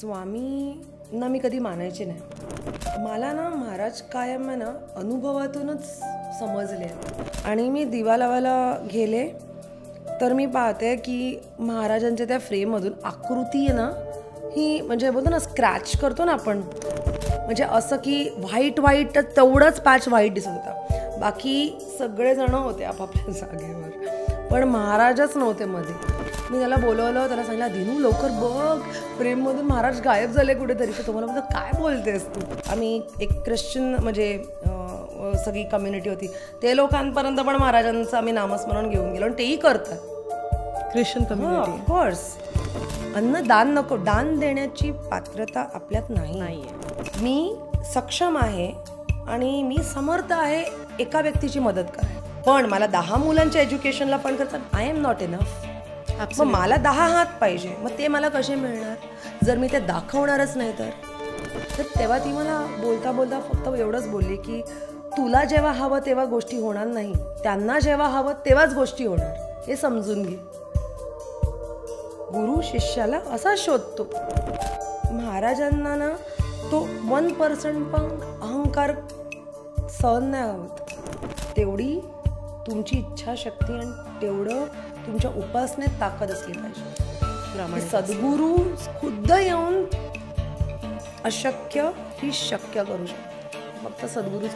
स्वामींना मी कधी मानायचे नाही. मला ना महाराज कायम आहे ना अनुभवातूनच समजले. आणि मी दिवा लावायला गेले तर मी पाहते की महाराजांच्या त्या फ्रेममधून आकृती आहे ना, ही म्हणजे बोलतो ना स्क्रॅच करतो ना आपण, म्हणजे असं की व्हाईट तेवढंच पॅच व्हाईट दिसत होता. बाकी सगळेजण होते आपापल्या जागेवर, पण महाराजच नव्हते मध्ये. मी त्याला बोलवलं, त्याला सांगितलं दिनू लवकर बघ फ्रेममधून महाराज गायब झाले कुठेतरी. तर तुम्हाला म्हणतो काय बोलतेस तू. आम्ही एक ख्रिश्चन म्हणजे सगळी कम्युनिटी होती, ते लोकांपर्यंत पण महाराजांचं आम्ही नामस्मरण घेऊन गेलो आणि तेही करतात ख्रिश्चन कम्युनिटी. ऑफकोर्स अन्न दान नको, दान देण्याची पात्रता आपल्यात नाही. मी सक्षम आहे आणि मी समर्थ आहे एका व्यक्तीची मदत करायला, पण मला 10 मुलांच्या एज्युकेशनला पण करतात. I am not enough. मग मला 10 हात पाहिजे. मग ते मला कसे मिळणार जर मी ते दाखवणारच नाही तर. तेव्हा ती मला बोलता बोलता फक्त एवढंच बोलली की तुला जेव्हा हवं तेव्हा गोष्टी होणार नाही, त्यांना जेव्हा हवं तेव्हाच गोष्टी होणार, हे समजून घे. गुरु शिष्याला असा शोधतो. महाराजांना ना तो 1% पण अहंकार सहन नाही होत. तेवढी तुमची इच्छाशक्ती आणि तेवढं तुमच्या उपासनेत ताकद असली पाहिजे. सद्गुरू खुद्द येऊन अशक्य ही शक्य करू शकतो, फक्त सद्गुरूच.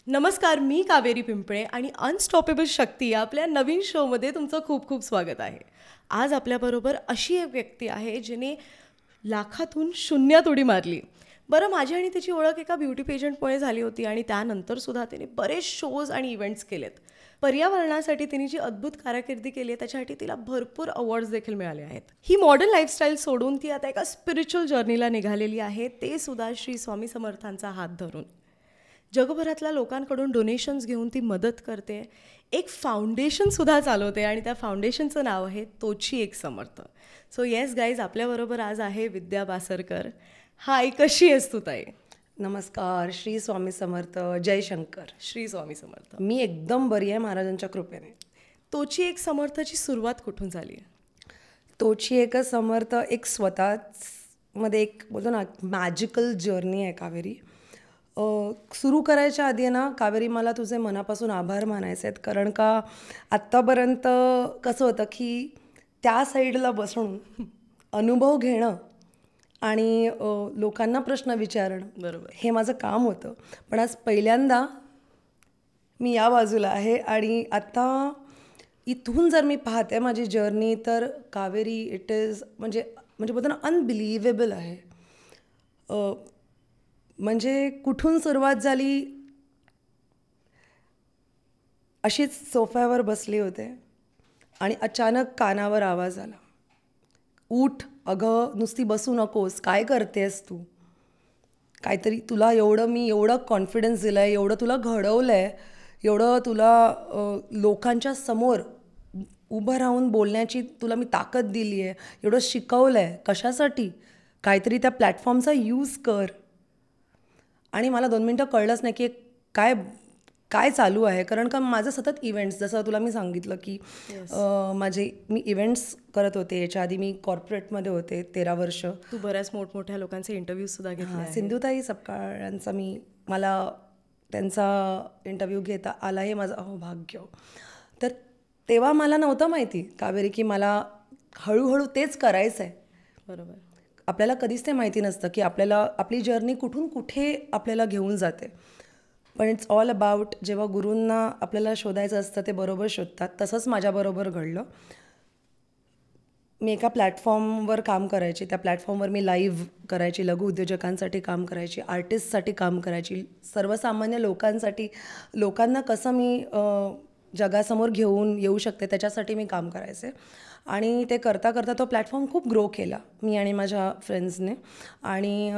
नमस्कार, मी कावेरी पिंपळे आणि अनस्टॉपेबल शक्ती या आपल्या नवीन शोमध्ये तुमचं खूप खूप स्वागत आहे. आज आपल्याबरोबर अशी एक व्यक्ती आहे जिने लाखातून शून्यात उडी मारली. बरं, माझी आणि तिची ओळख एका ब्युटी पेजंटमुळे झाली होती आणि त्यानंतरसुद्धा तिने बरेच शोज आणि इव्हेंट्स केलेत. पर्यावरणासाठी तिने जी अद्भुत कारकिर्दी केली आहे त्याच्यासाठी तिला भरपूर अवॉर्ड्स देखील मिळाले आहेत. ही मॉडर्न लाईफस्टाईल सोडून ती आता एका स्पिरिच्युअल जर्नीला निघालेली आहे, ते सुद्धा श्री स्वामी समर्थांचा हात धरून. जगभरातल्या लोकांकडून डोनेशन्स घेऊन ती मदत करते. एक फाउंडेशनसुद्धा चालवते आणि त्या फाउंडेशनचं नाव आहे तोची एक समर्थ. सो येस गाईज, आपल्याबरोबर आज आहे विद्या बासरकर. हाय, कशी आहेस तू ताई? नमस्कार, श्री स्वामी समर्थ, जय शंकर. श्री स्वामी समर्थ. मी एकदम बरी आहे महाराजांच्या कृपेने. तोची एक समर्थची सुरुवात कुठून झाली? तोची एक समर्थ एक स्वतःच मध्ये एक बोलतो ना मॅजिकल जर्नी आहे कावेरी. सुरू करायच्या आधी ना कावेरी, मला तुझे मनापासून आभार मानायचे आहेत, कारण का आत्तापर्यंत कसं होतं की त्या साईडला बसून अनुभव घेणं आणि लोकांना प्रश्न विचारणं, बरोबर, हे माझं काम होतं. पण आज पहिल्यांदा मी या बाजूला आहे आणि आता इथून जर मी पाहते माझी जर्नी तर कावेरी इट इज म्हणजे बोलतो ना अनबिलिव्हेबल आहे. म्हणजे कुठून सुरुवात झाली, अशीच सोफ्यावर बसले होते आणि अचानक कानावर आवाज आला, उठ अगं, नुसती बसू नकोस, काय करतेस तू, काहीतरी तुला मी एवढं कॉन्फिडन्स दिलं आहे, एवढं तुला घडवलं आहे, एवढं तुला लोकांच्या समोर उभं राहून बोलण्याची तुला मी ताकद दिली आहे, एवढं शिकवलं आहे, कशासाठी, काहीतरी त्या प्लॅटफॉर्मचा यूज कर. आणि मला 2 मिनटं कळलंच नाही की काय चालू आहे, कारण का माझं सतत इव्हेंट्स, जसं तुला मी सांगितलं की मी इव्हेंट्स करत होते. याच्या आधी मी कॉर्पोरेटमध्ये होते 13 वर्ष. तू बऱ्याच मोठमोठ्या लोकांचे इंटरव्ह्यूसुद्धा घेतले. सिंधुताई सपकाळांचा मला त्यांचा इंटरव्ह्यू घेता आला, हे माझं अहोभाग्य. तर तेव्हा मला नव्हतं माहिती कावेरी की मला हळूहळू तेच करायचं आहे. बरोबर, आपल्याला कधीच ते माहिती नसतं की आपल्याला आपली जर्नी कुठून कुठे आपल्याला घेऊन जाते. पण इट्स ऑल अबाउट जेव्हा गुरूंना आपल्याला शोधायचं असतं ते बरोबर शोधतात. तसंच माझ्याबरोबर घडलं. मी एका प्लॅटफॉर्मवर काम करायची, त्या प्लॅटफॉर्मवर मी लाईव्ह करायची, लघु उद्योजकांसाठी काम करायची, आर्टिस्टसाठी काम करायची, सर्वसामान्य लोकांना कसं मी जगासमोर घेऊन येऊ शकते त्याच्यासाठी मी काम करायचे. आणि ते करता करता तो प्लॅटफॉर्म खूप ग्रो केला मी आणि माझ्या फ्रेंड्सने. आणि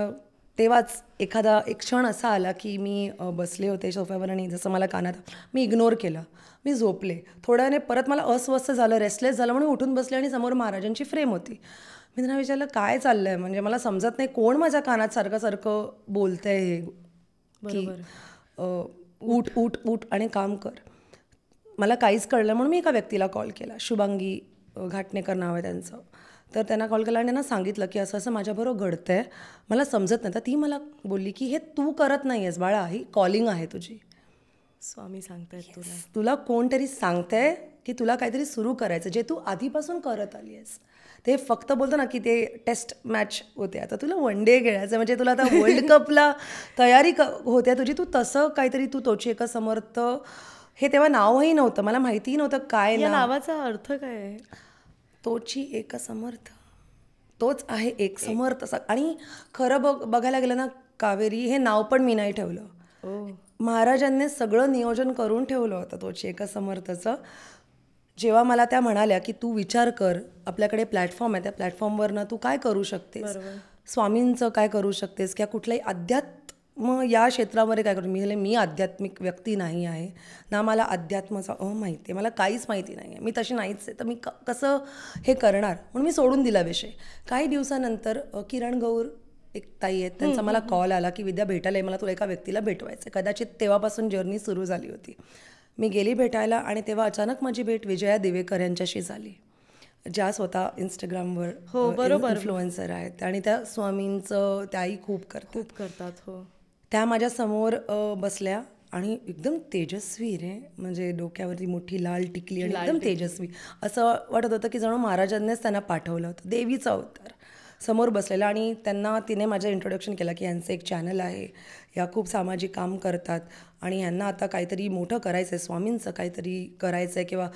तेव्हाच एक क्षण असा आला की मी बसले होते सोफ्यावर आणि जसं मला कानात, मी इग्नोर केलं, मी झोपले. थोड्याने परत मला अस्वस्थ झालं, रेस्टलेस झालं म्हणून उठून बसले आणि समोर महाराजांची फ्रेम होती. मी त्यांना विचारलं काय चाललं आहे, म्हणजे मला समजत नाही कोण माझ्या कानात सारखं बोलतं आहे हे की उठ उठ उठ आणि काम कर. मला काहीच कळलं म्हणून मी एका व्यक्तीला कॉल केला, शुभांगी घाटणेकर नाव आहे त्यांचं. तर त्यांना कॉल केला आणि त्यांना सांगितलं की असं असं माझ्याबरोबर घडतं आहे, मला समजत नाही. तर ती मला बोलली की हे तू करत नाही आहेस बाळा, ही कॉलिंग आहे तुझी. स्वामी सांगतायत तुला. तुला कोणतरी सांगतंय की तुला काहीतरी सुरू करायचं जे तू आधीपासून करत आली आहेस. ते फक्त बोलतो ना की ते टेस्ट मॅच होते, आता तुला वन डे खेळायचं, म्हणजे तुला आता वर्ल्ड कपला तयारी होत्या तुझी. तू तसं काहीतरी, तू तोची एका समर्थ, हे तेव्हा नावही नव्हतं, मला माहितीही नव्हतं काय या नाव. नावाचा अर्थ काय आहे? तोची एक समर्थ, तोच आहे एक समर्थ. आणि खरं बघायला गेलं ना कावेरी, हे नाव पण मी नाही ठेवलं. महाराजांनी सगळं नियोजन करून ठेवलं होतं तोची एका समर्थचं. जेव्हा मला त्या म्हणाल्या की तू विचार कर, आपल्याकडे प्लॅटफॉर्म आहे, त्या प्लॅटफॉर्मवरनं तू काय करू शकतेस, स्वामींचं काय करू शकतेस, किंवा कुठल्याही अध्यात्म या क्षेत्रामध्ये काय करू. मी आध्यात्मिक व्यक्ती नाही आहे ना, मला अध्यात्माचा माहिती आहे, मला काहीच माहिती नाही आहे, मी तशी नाहीच आहे, तर मी कसं हे करणार. म्हणून मी सोडून दिला विषय. काही दिवसानंतर किरण गौर एक ताई आहेत, त्यांचा मला कॉल आला की विद्या भेटायला, मला तुला एका व्यक्तीला भेटवायचं. कदाचित तेव्हापासून जर्नी सुरू झाली होती. मी गेली भेटायला आणि तेव्हा अचानक माझी भेट विजया दिवेकर यांच्याशी झाली, ज्या स्वतः इंस्टाग्रामवर इन्फ्लुएन्सर आहेत आणि त्या स्वामींचं त्याही खूप करतात. हो. त्या माझ्यासमोर बसल्या आणि एकदम तेजस्वी रे, म्हणजे डोक्यावरती मोठी लाल टिकली आणि एकदम तेजस्वी, असं वाटत होतं की जणू महाराजांनीच त्यांना पाठवलं होतं, देवीचा अवतार समोर बसलेला. आणि त्यांना तिने माझं इंट्रोडक्शन केलं की यांचं एक चॅनल आहे, या खूप सामाजिक काम करतात आणि यांना आता काहीतरी मोठं करायचं आहे, स्वामींचं काहीतरी करायचं आहे किंवा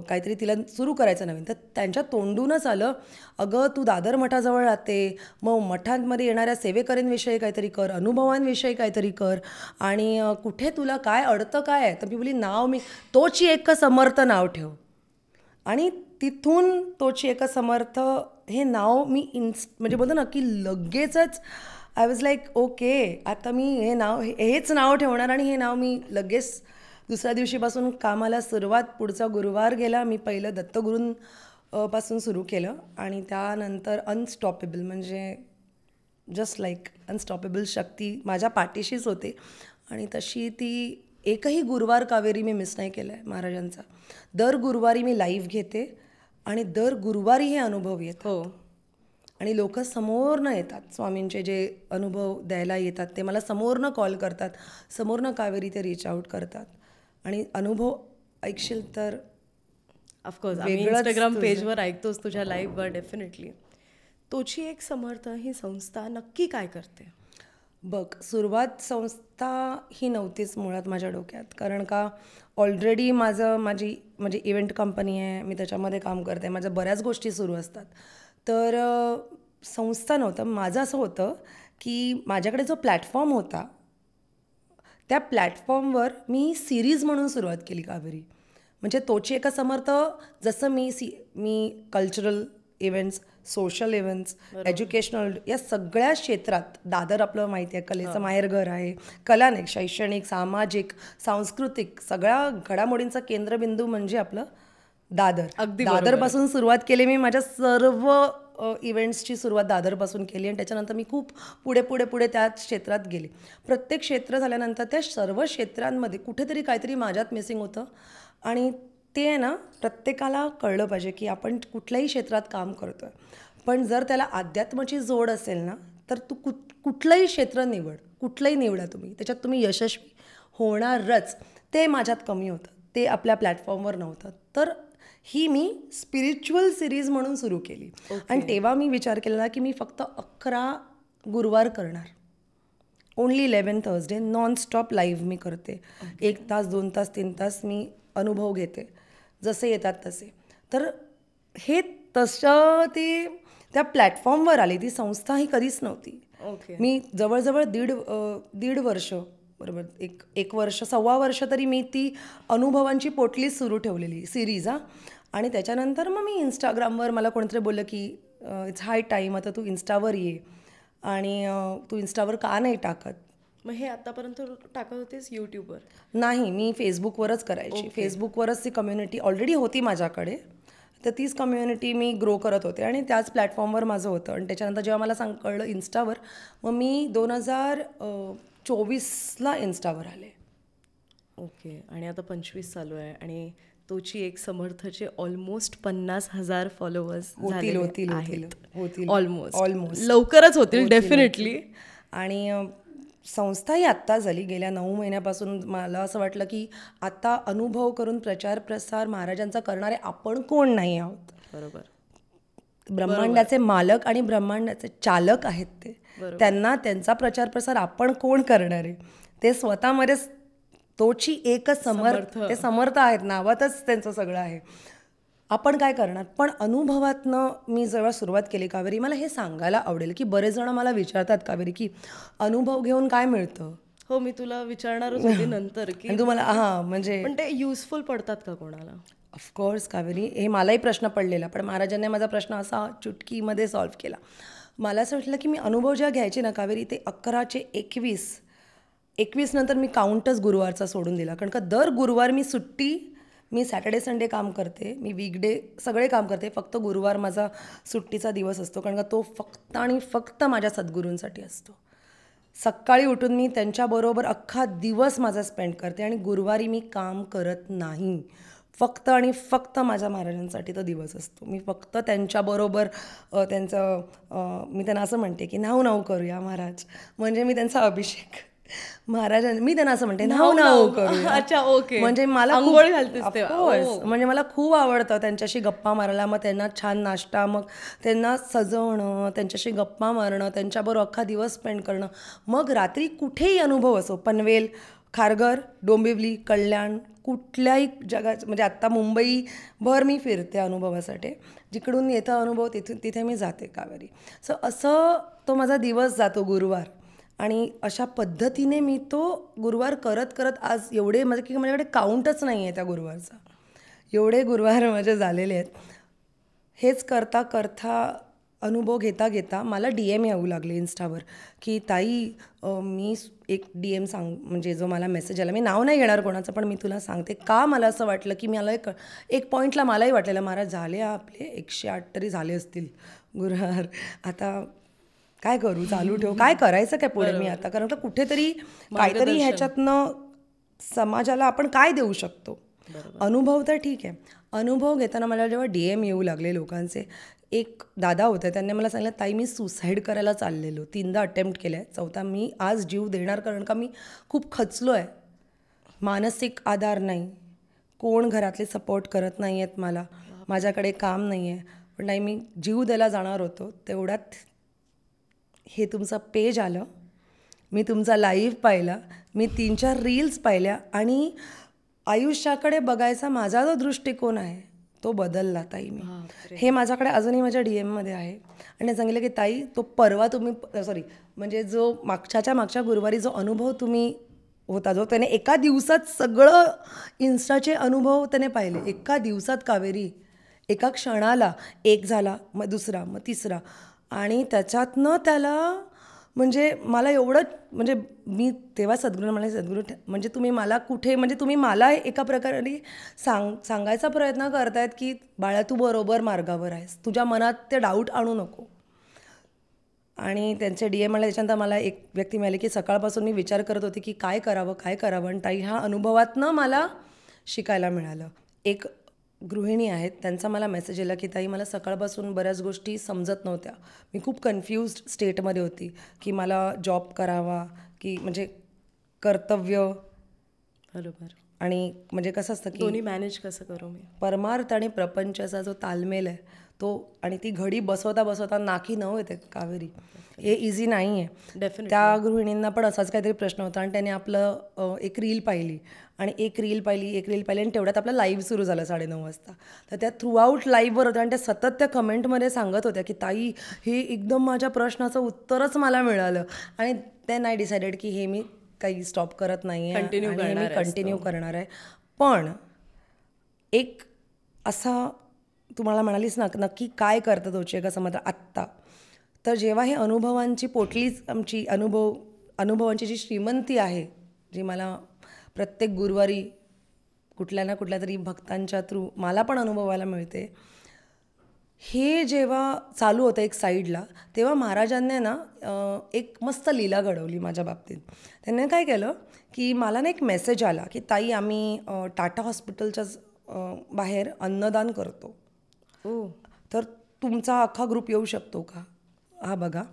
काहीतरी तिला सुरू करायचं नवीन. तर त्यांच्या तोंडूनच आलं, अगं तू दादर मठाजवळ राहते, मग मठांमध्ये येणाऱ्या सेवेकरींविषयी काहीतरी कर, अनुभवांविषयी काहीतरी कर, आणि कुठे तुला काय अडतं काय आहे. तर मी बोली नाव मी तोची एक समर्थ नाव ठेव. आणि तिथून तोची एक समर्थ हे नाव मी म्हणजे बोलतो ना की लगेचच आय वॉज लाईक ओके, आता मी हेच नाव ठेवणार. आणि हे नाव मी लगेच दुसऱ्या दिवशीपासून कामाला सुरुवात, पुढचा गुरुवार गेला, मी पहिलं दत्तगुरूंपासून सुरू केलं आणि त्यानंतर अनस्टॉपेबल, म्हणजे जस्ट लाईक अनस्टॉपेबल शक्ती माझ्या पाठीशीच होते. आणि तशी ती एकही गुरुवार कावेरी मी मिस नाही केला आहे महाराजांचा. दर गुरुवारी मी लाईव्ह घेते आणि दर गुरुवारी हे अनुभव येतात. हो. आणि लोक समोरनं येतात, स्वामींचे जे अनुभव द्यायला येतात ते मला समोरनं कॉल करतात, समोरनं कावेरी ते रीच आउट करतात. आणि अनुभव ऐकशील तर ऑफकोर्स आम्ही इंस्टाग्राम पेजवर ऐकतोच, तुझ्या लाईव्हवर डेफिनेटली. तोची एक समर्थ ही संस्था नक्की काय करते? बघ, सुरुवात संस्था ही नव्हतीच मुळात माझ्या डोक्यात, कारण का ऑलरेडी माझी इव्हेंट कंपनी आहे, मी त्याच्यामध्ये काम करते, माझ्या बऱ्याच गोष्टी सुरू असतात. तर संस्था नव्हतं. माझं असं होतं की माझ्याकडे जो प्लॅटफॉर्म होता, त्या प्लॅटफॉर्मवर मी सिरीज म्हणून सुरुवात केली कावेरी. म्हणजे तोची एका समर्थ, जसं मी cultural events, social events, educational, या सगळ्या क्षेत्रात, दादर आपलं माहिती आहे कलेचं माहेरघर आहे, कला नाही, शैक्षणिक, सामाजिक, सांस्कृतिक सगळ्या घडामोडींचा केंद्रबिंदू म्हणजे आपलं दादर. दादरपासून सुरुवात केली मी. माझ्या सर्व इव्हेंट्सची सुरुवात दादरपासून केली आणि त्याच्यानंतर मी खूप पुढे त्याच क्षेत्रात गेले. प्रत्येक क्षेत्र झाल्यानंतर त्या सर्व क्षेत्रांमध्ये कुठेतरी काहीतरी माझ्यात मिसिंग होतं. आणि ते आहे ना, प्रत्येकाला कळलं पाहिजे की आपण कुठल्याही क्षेत्रात काम करतो आहे, पण जर त्याला अध्यात्माची जोड असेल ना, तर तू कुठलंही क्षेत्र कुठलंही निवडा तुम्ही, त्याच्यात तुम्ही यशस्वी होणारच. ते माझ्यात कमी होतं, ते आपल्या प्लॅटफॉर्मवर नव्हतं. तर ही मी स्पिरिच्युअल सिरीज म्हणून सुरू केली. आणि तेव्हा मी विचार केलेला की मी फक्त 11 गुरुवार करणार, ओनली 11 थर्सडे, नॉनस्टॉप लाईव्ह मी करते. 1 तास, 2 तास, 3 तास मी अनुभव घेते, जसे येतात तसे. तर हे तसं ते त्या प्लॅटफॉर्मवर आली, ती संस्था ही कधीच नव्हती. मी जवळजवळ दीड वर्ष, बरोबर एक वर्ष, 1.25 वर्ष तरी मी ती अनुभवांची पोटली सुरू ठेवलेली सिरीज. आणि त्याच्यानंतर मग मी इंस्टाग्रामवर, मला कोणीतरी बोललं की इट्स हाय टाईम, आता तू इन्स्टावर ये, आणि तू इन्स्टावर का नाही टाकत. मग हे आतापर्यंत टाकत होतेस यूट्यूबवर? नाही, मी फेसबुकवरच करायची. फेसबुकवरच ती कम्युनिटी ऑलरेडी होती माझ्याकडे, तर तीच कम्युनिटी मी ग्रो करत होते आणि त्याच प्लॅटफॉर्मवर माझं होतं. आणि त्याच्यानंतर जेव्हा मला कळलं इन्स्टावर, मग मी 2024ला इन्स्टावर आले. ओके. आणि आता 25 चालू आहे आणि तोची एक समर्थचे ऑलमोस्ट 50,000 फॉलोअर्स होतील ऑलमोस्ट लवकरच होतील डेफिनेटली. आणि संस्थाही आत्ता झाली गेल्या 9 महिन्यापासून. मला असं वाटलं की आता अनुभव करून प्रचार प्रसार महाराजांचा करणारे आपण कोण नाही आहोत. बरोबर. ब्रह्मांडाचे मालक आणि ब्रह्मांडाचे चालक आहेत ते. त्यांना त्यांचा प्रचार प्रसार आपण कोण करणार आहे. ते स्वतःमध्येच तोची एकच ते समर्थ आहेत, नावातच त्यांचं सगळं आहे. आपण काय करणार. पण अनुभवातनं मी जेव्हा सुरुवात केली कावेरी, मला हे सांगायला आवडेल की बरेच जण मला विचारतात कावेरी की अनुभव घेऊन काय मिळतं. हो, मी तुला विचारणारच होते नंतर की तुम्हाला म्हणजे पण ते युजफुल पडतात का कोणाला. ऑफकोर्स कावेरी, हे मलाही प्रश्न पडलेला, पण महाराजांनी माझा प्रश्न असा चुटकीमध्ये सॉल्व्ह केला. मला असं वाटलं की मी अनुभव जेव्हा घ्यायचे ना कावेरी, ते 11चे 21 नंतर मी काउंटच गुरुवारचा सोडून दिला. कारण का दर गुरुवार मी सुट्टी, मी सॅटर्डे संडे काम करते, मी वीकडे सगळे काम करते, फक्त गुरुवार माझा सुट्टीचा दिवस असतो. कारण का तो फक्त आणि फक्त माझ्या सद्गुरूंसाठी असतो. सकाळी उठून मी त्यांच्याबरोबर अख्खा दिवस माझा स्पेंड करते आणि गुरुवारी मी काम करत नाही. फक्त आणि फक्त माझ्या महाराजांसाठी तो दिवस असतो. मी फक्त त्यांच्याबरोबर मी त्यांना असं म्हणते की नाव करूया महाराज, म्हणजे मी त्यांचा अभिषेक मी त्यांना असं म्हणते नाव करूया. अच्छा, ओके. म्हणजे मला म्हणजे मला खूप आवडतं त्यांच्याशी गप्पा मारायला. मग त्यांना छान नाश्ता, मग त्यांना सजवणं, त्यांच्याशी गप्पा मारणं, त्यांच्याबरोबर अख्खा दिवस स्पेंड करणं. मग रात्री कुठेही अनुभव असो, पनवेल, खारघर, डोंबिवली, कल्याण, कुठल्याही जगात, म्हणजे आत्ता मुंबईभर मी फिरते अनुभवासाठी. जिकडून येतं अनुभव तिथे मी जाते कावेरी. असं तो माझा दिवस जातो गुरुवार. आणि अशा पद्धतीने मी तो गुरुवार करत आज एवढे माझ्याकडे काउंटच नाही आहे त्या गुरुवारचा. एवढे गुरुवार माझे झालेले आहेत. हेच करता अनुभव घेता मला DM येऊ लागले इन्स्टावर की ताई मी एक DM म्हणजे जो मला मेसेज आला, मी नाव नाही घेणार कोणाचं, पण मी तुला सांगते का मला असं वाटलं की मला एक पॉईंटला मलाही वाटलेलं महाराज झाले आपले 108 तरी झाले असतील गुरुवार, आता काय करू, चालू ठेव, काय करायचं काय पुढे मी आता. कारण का कुठेतरी काहीतरी ह्याच्यातनं समाजाला आपण काय देऊ शकतो. अनुभव तर ठीक आहे. अनुभव घेताना मला जेव्हा DM येऊ लागले लोकांचे, एक दादा होते, त्यांनी मला सांगितलं ताई मी सुसाईड करायला चाललेलो, 3दा अटेम्प्ट केलं आहे, 4था मी आज जीव देणार. कारण का मी खूप खचलो आहे, मानसिक आधार नाही, कोण घरातले सपोर्ट करत नाही आहेत मला, माझ्याकडे काम नाही आहे, पण नाही मी जीव द्यायला जाणार होतो. तेवढ्यात हे तुमचं पेज आलं, मी तुमचा लाईव्ह पाहिला, मी 3-4 रील्स पाहिल्या आणि आयुष्याकडे बघायचा माझा जो दृष्टिकोन आहे तो बदलला ताई मी. हे माझ्याकडे अजूनही माझ्या DM आहे. आणि सांगितलं की ताई तो परवा म्हणजे जो मागच्या गुरुवारी जो अनुभव तुम्ही होता, जो त्याने एका दिवसात सगळं इन्स्टाचे अनुभव त्याने पाहिले, एका दिवसात कावेरी, एका क्षणाला एक झाला, मग दुसरा, मग तिसरा. आणि त्याच्यातनं त्याला म्हणजे मला एवढं, म्हणजे मी तेव्हा सद्गुरू म्हणजे तुम्ही मला कुठे, म्हणजे तुम्ही मला एका प्रकारे सांगायचा प्रयत्न करतायत की बाळा तू बरोबर मार्गावर आहेस, तुझ्या मनात ते डाऊट आणू नको. आणि त्यांचे DM मला त्याच्यानंतर मला एक व्यक्ती मिळाली की सकाळपासून मी विचार करत होती की काय करावं. आणि ताई ह्या अनुभवातनं मला शिकायला मिळालं. एक गृहिणी आहेत, त्यांचा मला मेसेज आला की ताई मला सकाळपासून बऱ्याच गोष्टी समजत नव्हत्या, मी खूप कन्फ्युज्ड स्टेटमध्ये होती की मला जॉब करावा की म्हणजे कर्तव्य, बरोबर, आणि म्हणजे कसं असतं की दोन्ही मॅनेज कसं करू मी, परमार्थ आणि प्रपंचाचा जो तालमेल आहे तो, आणि ती घडी बसवता नाकी नऊ येते कावेरी, हे इझी नाही आहे. डेफिनेटली. त्या गृहिणींना पण असाच काहीतरी प्रश्न होता आणि त्याने आपलं एक रील पाहिली आणि एक रील पाहिली आणि तेवढ्यात आपलं लाईव्ह सुरू झालं 9:30 वाजता. तर त्या थ्रूआउट लाईव्हवर होत्या आणि त्या सतत त्या कमेंटमध्ये सांगत होत्या की ताई हे एकदम माझ्या प्रश्नाचं उत्तरच मला मिळालं. आणि ते नाही डिसाइडेड की हे मी काही स्टॉप करत नाही आहे, कंटिन्यू करणार आहे. पण एक असा तुम्हाला म्हणालीस ना नक्की काय करतं तोची एका समजा आत्ता, तर जेव्हा हे अनुभवांची पोटलीच आमची अनुभवांची जी श्रीमंती आहे, जी मला प्रत्येक गुरुवारी कुठल्या ना कुठल्या तरी भक्तांच्या थ्रू मला पण अनुभवायला मिळते, हे जेव्हा चालू होतं एक साईडला, तेव्हा महाराजांनी ना एक मस्त लीला घडवली माझ्या बाबतीत. त्यांनी काय केलं की मला ना एक मेसेज आला की ताई आम्ही टाटा हॉस्पिटलच्या बाहेर अन्नदान करतो. तर तुमचा अख्खा ग्रुप येऊ शकतो का? हा बघा,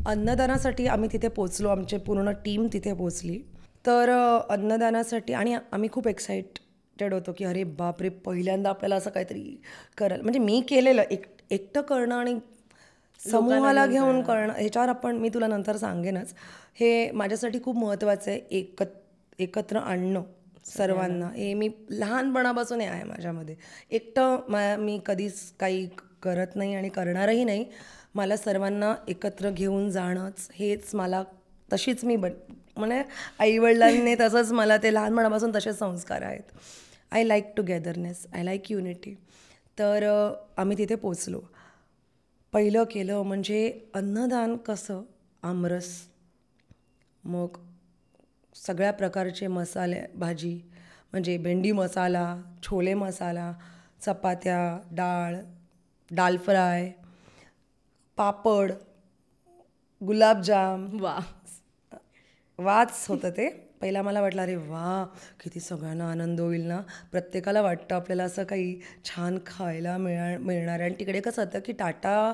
अन्नदानासाठी आम्ही तिथे पोचलो, आमची पूर्ण टीम तिथे पोचली. तर अन्नदानासाठी आणि आम्ही खूप एक्साइटेड होतो की अरे बापरे, पहिल्यांदा आपल्याला असं काहीतरी करायला, म्हणजे मी केलेलं एकटं करणं आणि समूहाला घेऊन करणं, ह्याच्यावर मी तुला नंतर सांगेनच, हे माझ्यासाठी खूप महत्त्वाचं आहे. एकत्र आणणं सर्वांना, हे मी लहानपणापासून आहे माझ्यामध्ये. एकटं मी कधीच काही करत नाही आणि करणारही नाही. मला सर्वांना एकत्र घेऊन जाणंच, हेच मला, तशीच मी म्हणजे आईवडिलांनी तसंच मला ते लहानपणापासून तसेच संस्कार आहेत. I like togetherness, I like unity. तर आम्ही तिथे पोचलो. पहिलं केलं म्हणजे अन्नदान. कसं? आमरस, मग सगळ्या प्रकारचे मसाले भाजी, म्हणजे भेंडी मसाला, छोले मसाला, चपात्या, दाल फ्राय, पापड, गुलाबजाम. वाच होतं ते. पहिला मला वाटलं अरे वा, किती सगळ्यांना आनंद होईल ना, प्रत्येकाला वाटतं आपल्याला असं काही छान खायला मिळणार आहे. आणि तिकडे कसं होतं की टाटा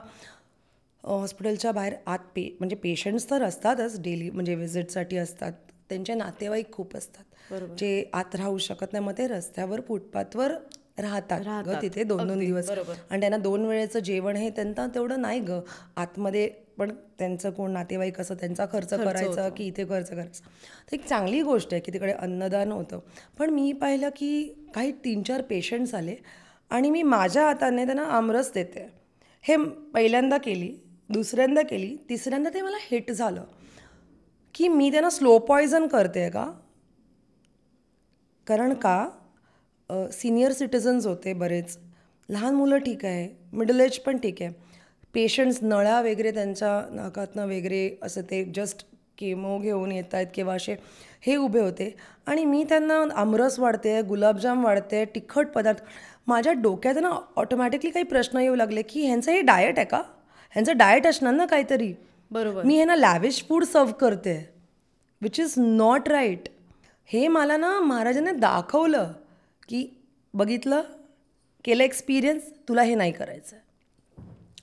हॉस्पिटलच्या बाहेर आत म्हणजे पेशंट्स तर असतातच डेली, म्हणजे व्हिजिटसाठी असतात, त्यांचे नातेवाईक खूप असतात जे आत राहू शकत नाही. मग ते रस्त्यावर फुटपाथवर राहतात ग तिथे 2-2 दिवस. आणि त्यांना 2 वेळेचं जेवण हे त्यांना तेवढं नाही ग. आतमध्ये पण त्यांचं कोण नातेवाईक असं, त्यांचा खर्च करायचा की इथे खर्च करायचा. तर एक चांगली गोष्ट आहे की तिकडे अन्नदान होतं. पण मी पाहिलं की काही 3-4 पेशंट्स आले आणि मी माझ्या हाताने त्यांना आमरस देते. हे पहिल्यांदा केली, दुसऱ्यांदा केली, तिसऱ्यांदा ते मला हिट झालं की मी त्यांना स्लो पॉयझन करते का? कारण का सिनियर सिटिझन्स होते बरेच, लहान मुलं ठीक आहे, मिडल एज पण ठीक आहे, पेशंट्स नळ्या वगैरे त्यांच्या नाकातनं वगैरे असं ते जस्ट केमो घेऊन येत आहेत किंवा असे हे उभे होते. आणि मी त्यांना आमरस वाढते, गुलाबजाम वाढते, तिखट पदार्थ. माझ्या डोक्यात ना ऑटोमॅटिकली काही प्रश्न येऊ लागले की ह्यांचं हे डाएट आहे का? ह्यांचं डाएट असणार ना काहीतरी. बरोबर. मी ह्यांना लॅविश फूड सर्व करते, विच इज नॉट राईट. हे मला ना महाराजांनी दाखवलं की बघितलं, केलं एक्सपिरियन्स, तुला हे नाही करायचं.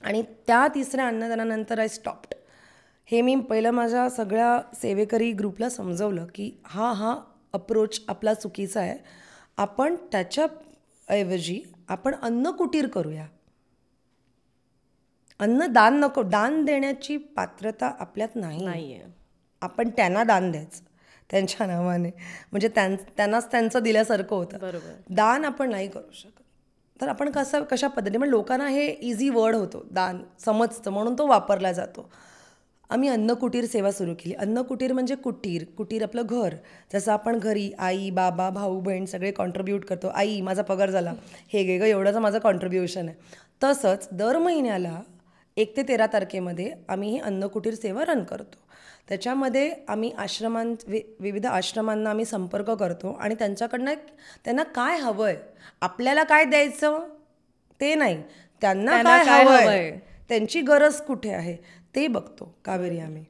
आणि त्या तिसऱ्या अन्नदानानंतर आय स्टॉप्ड. हे मी पहिलं माझ्या सगळ्या सेवेकरी ग्रुपला समजवलं की हा अप्रोच आपला चुकीचा आहे. आपण त्याच्याऐवजी आपण अन्नकुटीर करूया. अन्नदान नको. दान देण्याची पात्रता आपल्यात नाही आहे. आपण त्यांना दान द्यायचं त्यांच्या नावाने, म्हणजे त्यांनाच त्यांचं दिल्यासारखं होतं. दान आपण नाही करू शकत. तर आपण कशा पद्धतीने, म्हणजे लोकांना हे इझी वर्ड होतो, दान समजतं म्हणून तो वापरला जातो. आम्ही अन्नकुटीर सेवा सुरू केली. अन्नकुटीर म्हणजे कुटीर आपलं घर. जसं आपण घरी आई, बाबा, भाऊ, बहीण सगळे कॉन्ट्रीब्यूट करतो. आई, माझा पगार झाला, हे घे ग, एवढंच माझं कॉन्ट्रीब्युशन आहे. तसंच दर महिन्याला 1 ते 13 तारखेमध्ये आम्ही ही अन्नकुटीर सेवा रन करतो. त्याच्यामध्ये आम्ही विविध आश्रमांना आम्ही संपर्क करतो आणि त्यांच्याकडनं त्यांना काय हवं आहे, आपल्याला काय द्यायचं ते नाही, त्यांना काय हवं आहे, त्यांची गरज कुठे आहे ते बघतो कावेरी आम्ही,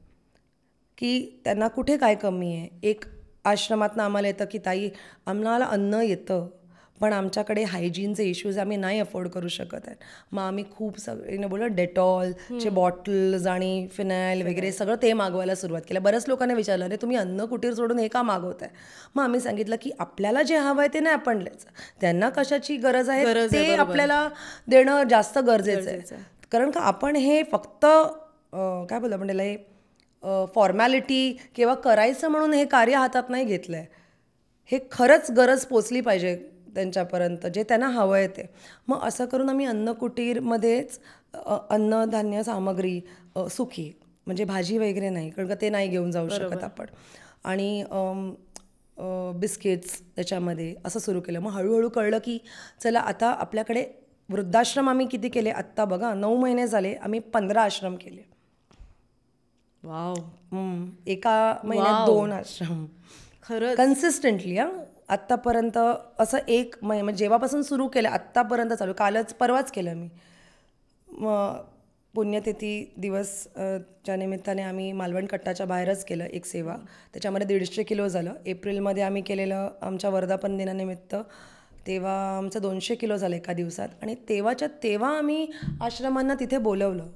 की त्यांना कुठे काय कमी आहे. एक आश्रमातनं आम्हाला येतं की ताई, आम्हाला अन्न येतं पण आमच्याकडे हायजीनचे इश्यूज आम्ही नाही अफोर्ड करू शकत आहे. मग आम्ही खूप सगळ्यांना बोललं डेटॉलचे बॉटल्स आणि फिनाईल वगैरे सगळं ते मागवायला सुरुवात केलं. बऱ्याच लोकांनी विचारलं, अरे तुम्ही अन्न कुटीर सोडून हे का मागवत आहे? मग आम्ही सांगितलं की आपल्याला जे हवं आहे ते नाही आपण द्यायचं, त्यांना कशाची गरज आहे ते आपल्याला देणं जास्त गरजेचं आहे. कारण का आपण हे फक्त काय बोलतो आपण त्याला, हे फॉर्मॅलिटी किंवा करायचं म्हणून हे कार्य हातात नाही घेतलं आहे. हे खरंच गरज पोचली पाहिजे त्यांच्यापर्यंत, जे त्यांना हवं आहे ते. मग असं करून आम्ही अन्नकुटीरमध्येच अन्नधान्य सामग्री, सुकी म्हणजे भाजी वगैरे नाही, कारण का ते नाही घेऊन जाऊ शकत आपण, आणि बिस्किट्स त्याच्यामध्ये असं सुरू केलं. मग हळूहळू कळलं की चला आता आपल्याकडे वृद्धाश्रम आम्ही किती केले, आत्ता बघा 9 महिने झाले आम्ही 15 आश्रम केले. वाव. एका महिन्यात 2 आश्रम खरं कन्सिस्टंटली. आत्तापर्यंत असं एक म्हणजे जेव्हापासून सुरू केलं आत्तापर्यंत चालू. परवाच केलं मी. पुण्यतिथी दिवसच्या निमित्ताने आम्ही मालवण कट्टाच्या बाहेरच केलं एक सेवा. त्याच्यामध्ये 150 किलो झालं. एप्रिलमध्ये आम्ही केलेलं आमच्या वर्धापन दिनानिमित्त तेव्हा आमचं 200 किलो झालं एका दिवसात. आणि तेव्हा आम्ही आश्रमांना तिथे बोलवलं.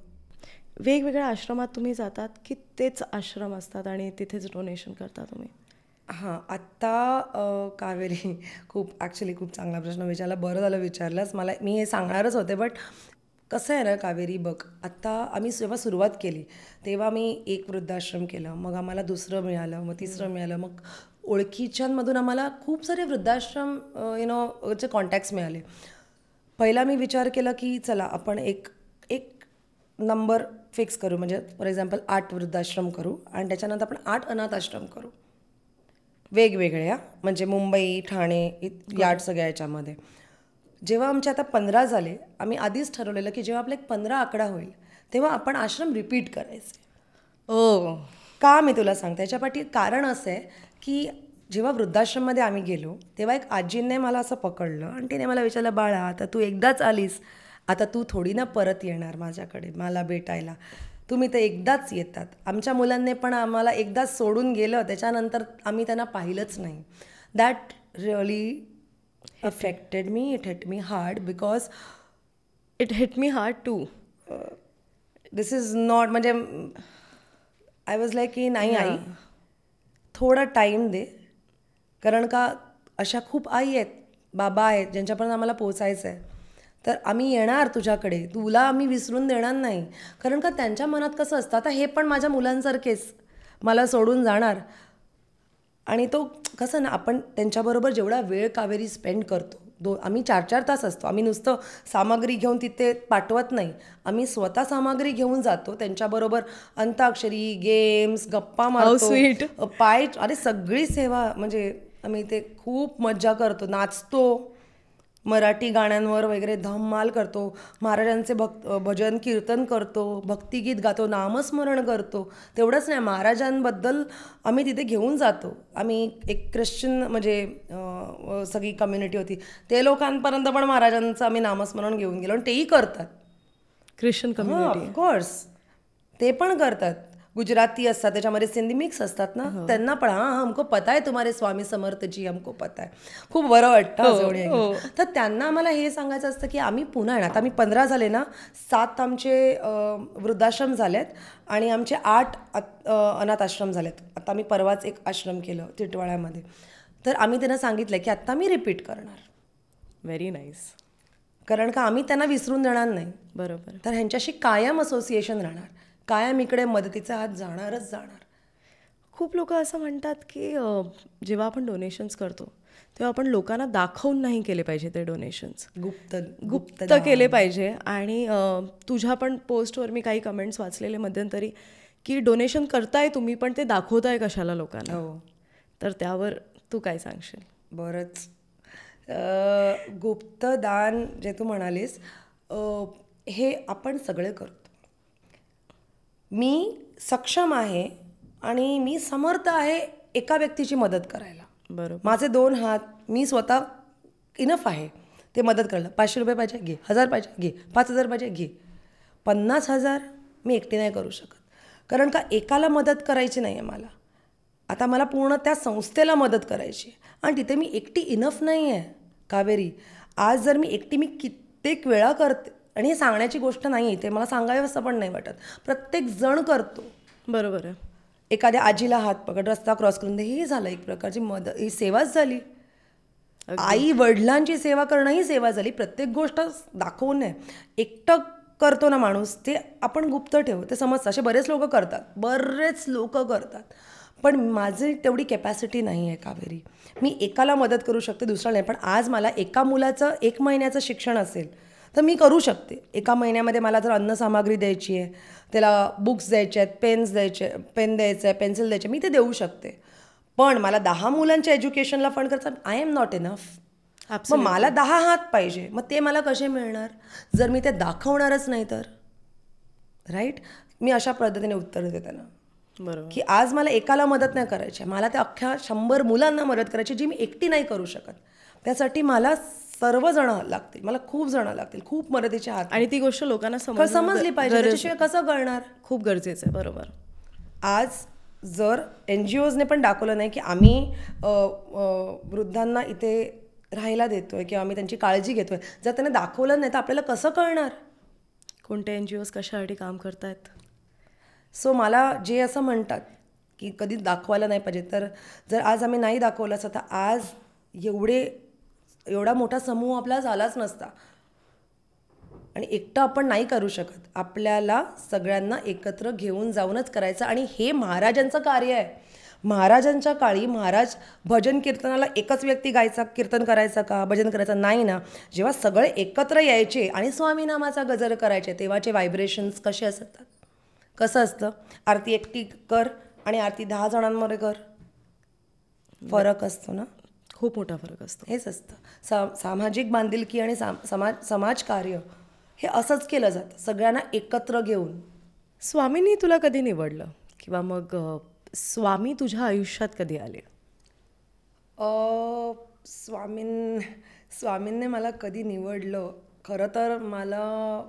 वेगवेगळ्या आश्रमात तुम्ही जातात की तेच आश्रम असतात आणि तिथेच डोनेशन करता तुम्ही? हां, आत्ता कावेरी खूप चांगला प्रश्न विचारला. बरं झालं विचारलंस. मी हे सांगणारच होते, बट कसं आहे ना कावेरी, बघ, आत्ता आम्ही जेव्हा सुरुवात केली तेव्हा मी एक वृद्धाश्रम केलं, मग आम्हाला दुसरं मिळालं, मग तिसरं मिळालं, मग ओळखीच्यांमधून आम्हाला खूप सारे वृद्धाश्रम चे कॉन्टॅक्ट्स मिळाले. पहिला मी विचार केला की चला आपण एक नंबर फिक्स करू, म्हणजे फॉर एक्झाम्पल 8 वृद्धाश्रम करू आणि त्याच्यानंतर आपण 8 अनाथ आश्रम करू वेगवेगळ्या, म्हणजे मुंबई, ठाणे यार्ड सगळ्या याच्यामध्ये. जेव्हा आमचे आता 15 झाले, आम्ही आधीच ठरवलेलं की जेव्हा आपला एक 15 आकडा होईल तेव्हा आपण आश्रम रिपीट करायचे. का मी तुला सांगते, याच्यापाठी कारण असं आहे की जेव्हा वृद्धाश्रममध्ये आम्ही गेलो तेव्हा एक आजींनी मला असं पकडलं आणि तिने मला विचारलं, बाळा आता तू एकदाच आलीस, आता तू थोडी ना परत येणार माझ्याकडे मला भेटायला, तुम्ही तर एकदाच येतात. आमच्या मुलांनी पण आम्हाला एकदाच सोडून गेलं, त्याच्यानंतर आम्ही त्यांना पाहिलंच नाही. That really affected me. It hit me hard because it hit me hard too. This is not, म्हणजे I was like की नाही आई, थोडा टाईम दे, कारण का अशा खूप आई आहेत, बाबा आहेत ज्यांच्यापर्यंत आम्हाला पोचायचं आहे. तर आम्ही येणार तुझ्याकडे, तुला आम्ही विसरून देणार नाही. कारण का त्यांच्या मनात कसं असतं, आता हे पण माझ्या मुलांसारखेच मला सोडून जाणार. आणि तो कसं ना, आपण त्यांच्याबरोबर जेवढा वेळ कावेरी स्पेंड करतो, आम्ही 4-4 तास असतो. आम्ही नुसतं सामग्री घेऊन तिथे पाठवत नाही, आम्ही स्वतः सामग्री घेऊन जातो, त्यांच्याबरोबर अंताक्षरी, गेम्स, गप्पा मारतो, अरे सगळी सेवा, म्हणजे आम्ही ते खूप मज्जा करतो, नाचतो, मराठी गाण्यांवर वगैरे धम्माल करतो, महाराजांचे भजन कीर्तन करतो, भक्तिगीत गातो, नामस्मरण करतो. तेवढंच नाही, महाराजांबद्दल आम्ही तिथे घेऊन जातो. आम्ही एक ख्रिश्चन, म्हणजे सगळी कम्युनिटी होती, ते लोकांपर्यंत पण महाराजांचं आम्ही नामस्मरण घेऊन गेलो आणि तेही करतात. ख्रिश्चन कम्युनिटी ऑफकोर्स ते पण करतात. गुजराती असतात, त्याच्यामध्ये सिंधी मिक्स असतात ना, त्यांना पण हमको पता है तुम्हारे स्वामी समर्थजी, हमको पता है. खूप बरं वाटतं. तर त्यांना आम्हाला हे सांगायचं असतं की आम्ही पुन्हा येणार. आता आम्ही 15 झाले ना, 7 आमचे वृद्धाश्रम झालेत आणि आमचे 8 अनाथ आश्रम झालेत. आता आम्ही परवाच एक आश्रम केलं टिटवाळ्यामध्ये. तर आम्ही त्यांना सांगितलं की आत्ता मी रिपीट करणार. Very nice. कारण का आम्ही त्यांना विसरून देणार नाही. बरोबर. तर ह्यांच्याशी कायम असोसिएशन राहणार, कायम इकडे मदतीचा हात जाणारच जाणार. खूप लोक असं म्हणतात की जेव्हा आपण डोनेशन्स करतो तेव्हा आपण लोकांना दाखवून नाही केले पाहिजे ते डोनेशन्स, गुप्त केले पाहिजे. आणि तुझ्या पण पोस्टवर मी काही कमेंट्स वाचलेले मध्यंतरी की डोनेशन करताय तुम्ही पण ते दाखवताय कशाला लोकांना. तर त्यावर तू काय सांगशील? बरंच गुप्तदान जे तू म्हणालीस, हे आपण सगळे करतो. मी सक्षम आहे आणि मी समर्थ आहे एका व्यक्तीची मदत करायला. बरोबर. माझे 2 हात, मी स्वतः इनफ आहे ते मदत करायला. 500 रुपये पाहिजे घे, 1000 पाहिजे घे, 5000 पाहिजे घे. 50,000 मी एकटी नाही करू शकत, कारण का एकाला मदत करायची नाही आहे मला. आता मला पूर्ण त्या संस्थेला मदत करायची आणि तिथे मी एकटी इनफ नाही आहे कावेरी. आज जर मी एकटी, मी कित्येक वेळा करते, आणि हे सांगण्याची गोष्ट नाही आहे, ते मला सांगावं असं पण नाही वाटत, प्रत्येक जण करतो. बरोबर आहे. एखाद्या आजीला हात पकड, रस्ता क्रॉस करून दे, हे झालं एक प्रकारची मदत, ही सेवाच झाली. आई वडिलांची सेवा करणं ही सेवा झाली. प्रत्येक गोष्ट दाखवून नाही. एकटं करतो ना माणूस, ते आपण गुप्त ठेवू, ते समजतं. असे बरेच लोक करतात, पण माझी तेवढी कॅपॅसिटी नाही आहे कावेरी. मी एकाला मदत करू शकते, दुसरा नाही. पण आज मला एका मुलाचं 1 महिन्याचं शिक्षण असेल तर मी करू शकते. एका महिन्यामध्ये मला जर अन्नसामग्री द्यायची आहे, त्याला बुक्स द्यायचे आहेत, पेन द्यायचं आहे, पेन्सिल द्यायचे, मी ते देऊ शकते. पण मला 10 मुलांच्या एज्युकेशनला फंड करायचं, आय एम नॉट इनफ. मग मला 10 हात पाहिजे, मग ते मला कसे मिळणार जर मी ते दाखवणारच नाही तर? राईट. मी अशा पद्धतीने उत्तर देते ना. बरोबर. की आज मला एकाला मदत नाही करायची, मला त्या अख्ख्या 100 मुलांना मदत करायची, जी मी एकटी नाही करू शकत. त्यासाठी मला सर्वजण लागतील, मला खूप जण लागतील, खूप मदतीचे हात. आणि ती गोष्ट लोकांना समजली पाहिजे, त्याच्याशिवाय कसं कळणार? खूप गरजेचं आहे. बरोबर. आज जर NGOजने पण दाखवलं नाही की आम्ही वृद्धांना इथे राहायला देतोय किंवा आम्ही त्यांची काळजी घेतोय. जर त्यांना दाखवलं नाही तर आपल्याला कसं कळणार? कोणत्या NGOs कशासाठी काम करतायत? सो मला जे असं म्हणतात की कधी दाखवायला नाही पाहिजे, तर जर आज आम्ही नाही दाखवलं असं तर आज एवढा मोठा समूह आपला झालाच नसता. आणि एकटं आपण नाही करू शकत. आपल्याला सगळ्यांना एकत्र घेऊन जाऊनच करायचं. आणि हे महाराजांचं कार्य आहे. महाराजांच्या काळी महाराज भजन कीर्तनाला एकच व्यक्ती गायचा, कीर्तन करायचा का, भजन करायचं नाही ना. जेव्हा सगळे एकत्र यायचे आणि स्वामी नामाचा गजर करायचे तेव्हाचे व्हायब्रेशन्स कसे असतात? कसं असतं? आरती एकटी कर आणि आरती 10 जणांमध्ये कर, फरक असतो ना. खूप मोठा फरक असतो. हेच असतं सामाजिक बांधिलकी आणि समाजकार्य हे असंच केलं जातं, सगळ्यांना एकत्र घेऊन. स्वामींनी तुला कधी निवडलं किंवा मग स्वामी तुझ्या आयुष्यात कधी आले? स्वामींनी मला कधी निवडलं? खरं तर मला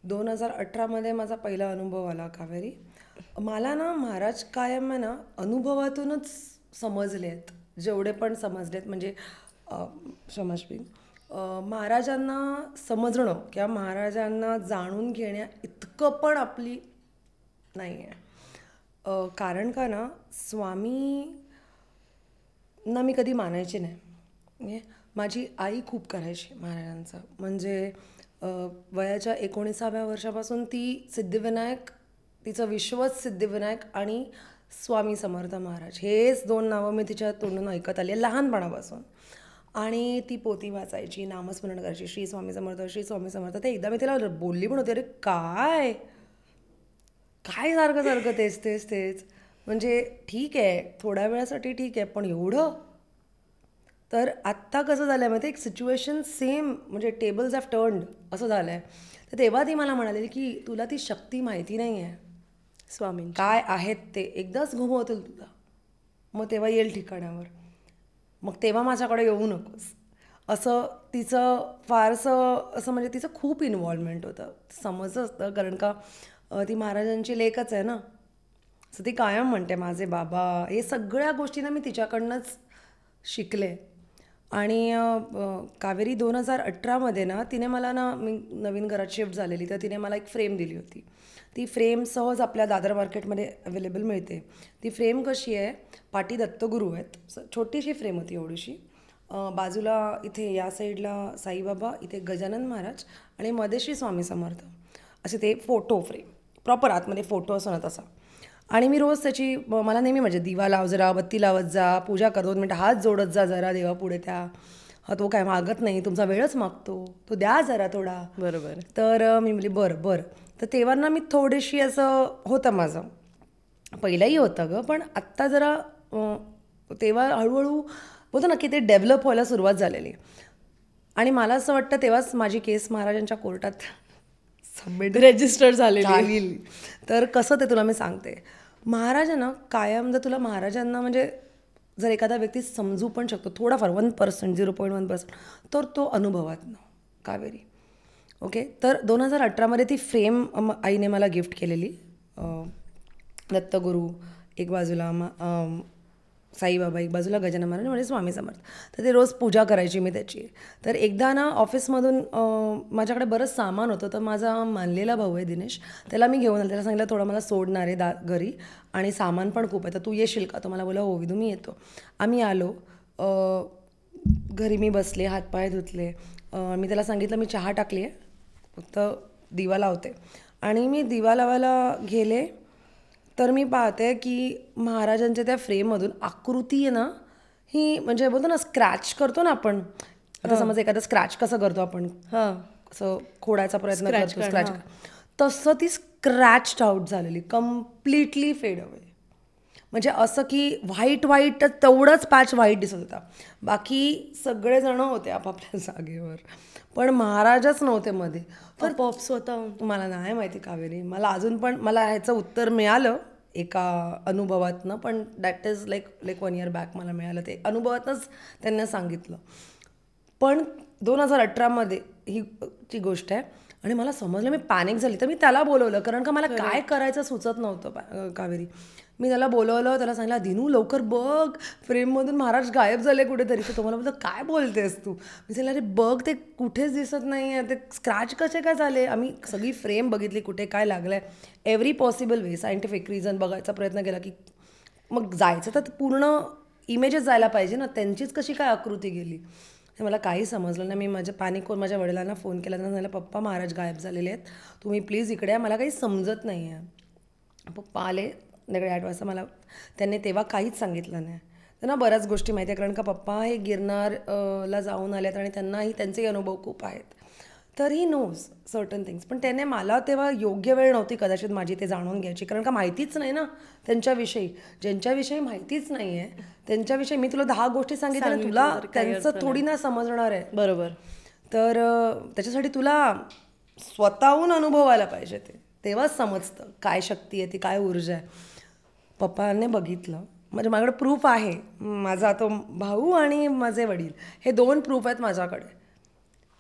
2018मध्ये माझा पहिला अनुभव आला कावेरी. मला ना महाराज कायम आहे ना अनुभवातूनच समजले आहेत, जेवढे पण समजले आहेत. म्हणजे क्षमस्वी, महाराजांना समजणं किंवा महाराजांना जाणून घेण्या इतकं पण आपली नाही आहे. कारण का ना, स्वामींना मी कधी मानायचे नाही. माझी आई खूप करायची महाराजांचं. म्हणजे वयाच्या 19व्या वर्षापासून ती सिद्धिविनायक, तिचं विश्वच सिद्धिविनायक आणि स्वामी समर्थ महाराज हेच 2 नावं मी तिच्या तोंडून ऐकत आली लहानपणापासून. आणि ती पोथी वाचायची, नामस्मरण करायची, श्री स्वामी समर्थ, श्री स्वामी समर्थ. ते एकदा मी तिला बोलली पण होती, अरे काय सारखं सारखं तेच. म्हणजे ठीक आहे थोड्या वेळासाठी ठीक आहे, पण एवढं. तर आत्ता कसं झालं आहे माहिती, एक सिच्युएशन सेम, म्हणजे टेबल्स हॅव टर्न्ड असं झालं आहे. तर तेव्हा ती मला म्हणाली की तुला ती शक्ती माहिती नाही आहे, स्वामी काय आहेत ते एकदाच घुमवतील तुला, मग तेव्हा येईल ठिकाणावर, मग तेव्हा माझ्याकडे येऊ नकोस. असं तिचं फारसं असं, म्हणजे तिचं खूप इन्व्हॉल्वमेंट होतं, समजलं असतं. कारण का ती महाराजांची लेकच आहे ना. असं ती कायम म्हणते माझे बाबा. हे सगळ्या गोष्टींना मी तिच्याकडनंच शिकले. आणि कावेरी 2018मध्ये ना तिने मला ना, मी नवीन घरात शिफ्ट झालेली, तर तिने मला एक फ्रेम दिली होती. ती फ्रेम सहज आपल्या दादर मार्केटमध्ये अवेलेबल मिळते. ती फ्रेम कशी आहे, पाठी दत्तगुरू आहेत, छोटीशी फ्रेम होती एवढीशी. बाजूला इथे या साईडला साईबाबा, इथे गजानन महाराज आणि मध्ये श्री स्वामी समर्थ, असे ते फोटो फ्रेम, प्रॉपर आतमध्ये फोटो असं ना तसा. आणि मी रोज त्याची, मला नेहमी म्हणजे दिवा लाव जरा, बत्ती लावत जा, पूजा कर, 2 मिनटं हात जोडत जा जरा देवा पुढे. त्या तो काय मागत नाही, तुमचा वेळच मागतो, तो द्या जरा थोडा. बरोबर. तर मी म्हणली बरं. तर तेव्हा ना मी थोडीशी असं होतं माझं, पहिलंही होतं गं, पण आत्ता जरा तेव्हा हळूहळू होतं ना की ते डेव्हलप व्हायला सुरुवात झालेली. आणि मला असं वाटतं तेव्हाच माझी केस महाराजांच्या कोर्टात सबमिट रजिस्टर झाली. तर कसं ते तुला मी सांगते. महाराजांना कायम, जर तुला महाराजांना म्हणजे जर एखादा व्यक्ती समजू पण शकतो थोडाफार 1%, 0.1%, तर तो अनुभवातनं कावेरी. ओके. तर 2018मध्ये ती फ्रेम आईने मला गिफ्ट केलेली. दत्तगुरू एक बाजूला, साईबाबा एक बाजूला, गजानन महाराज म्हणजे स्वामी समर्थ. तर ते रोज पूजा करायची मी त्याची. तर एकदा ना ऑफिसमधून माझ्याकडे बरंच सामान होतं, तर माझा मानलेला भाऊ आहे दिनेश, त्याला मी घेऊन आले. त्याला सांगितलं थोडं मला सोडणार आहे घरी आणि सामान पण खूप आहे, तर तू येशील का? तो मला बोला हो विदू मी येतो. आम्ही आलो घरी, मी बसले, हातपाय धुतले. मी त्याला सांगितलं मी चहा टाकली आहे, फक्त दिवा लावते. आणि मी दिवा लावायला गेले तर मी पाहते की महाराजांच्या त्या फ्रेममधून आकृती आहे ना, ही म्हणजे बोलतो ना स्क्रॅच करतो ना आपण. आता समज एखादा स्क्रॅच कसं करतो आपण, असं खोडायचा प्रयत्न करतो स्क्रॅच, तसं ती स्क्रॅच आउट झालेली, कम्प्लिटली फेड अवे. म्हणजे असं की व्हाईट तेवढंच पॅच व्हाईट दिसत होता, बाकी सगळेजण होते आपापल्या जागेवर, पण महाराजच नव्हते मध्ये. तर पॉप्स होता. मला नाही माहिती कावेरी, मला अजून पण मला ह्याचं उत्तर मिळालं एका अनुभवातनं, पण that is like 1 year back मला मिळालं. ते अनुभवातच त्यांना सांगितलं. पण 2018मध्ये ही ची गोष्ट आहे. आणि मला समजलं, मी पॅनिक झाली. तर मी त्याला बोलवलं, कारण का मला काय करायचं सुचत नव्हतं. कावेरी, मी त्याला बोलवलं, त्याला सांगितलं, दिनू लवकर बघ फ्रेममधून महाराज गायब झाले कुठेतरी. तर तो मला बोलतो, काय बोलतेस तू? मी सांगितलं, अरे बघ, ते कुठेच दिसत नाही आहे, ते स्क्रॅच कसे काय झाले. आम्ही सगळी फ्रेम बघितली, कुठे काय लागलं आहे, every possible way, scientific reason बघायचा प्रयत्न केला, की मग जायचं तर पूर्ण इमेजेस जायला पाहिजे ना, त्यांचीच कशी काय आकृती गेली. मला काही समजलं नाही. मी माझ्या पॅनिक करून माझ्या वडिलांना फोन केला, त्यांना सांगितलं, पप्पा महाराज गायब झालेले आहेत, तुम्ही प्लीज इकडे या, मला काही समजत नाही आहे. पप्पा आले संध्याकाळी 8 वाजता. मला त्यांनी तेव्हा काहीच सांगितलं नाही. त्यांना बऱ्याच गोष्टी माहिती आहे, कारण का पप्पा हे गिरनारला जाऊन आले आहेत आणि त्यांनाही त्यांचे अनुभव खूप आहेत. तर ही नोज सर्टन थिंग्स. पण त्याने मला तेव्हा योग्य वेळ नव्हती कदाचित माझी ते जाणून घ्यायची, कारण का माहितीच नाही ना त्यांच्याविषयी. ज्यांच्याविषयी माहितीच नाही आहे त्यांच्याविषयी मी तुला 10 गोष्टी सांगितल्या, तुला त्यांचं थोडी ना समजणार आहे. बरोबर. तर त्याच्यासाठी तुला स्वतःहून अनुभवायला पाहिजे, तेव्हाच समजतं काय शक्ती आहे ती, काय ऊर्जा आहे. पप्पाने बघितलं, म्हणजे माझ्याकडे प्रूफ आहे. माझा तो भाऊ आणि माझे वडील हे 2 प्रूफ आहेत माझ्याकडे.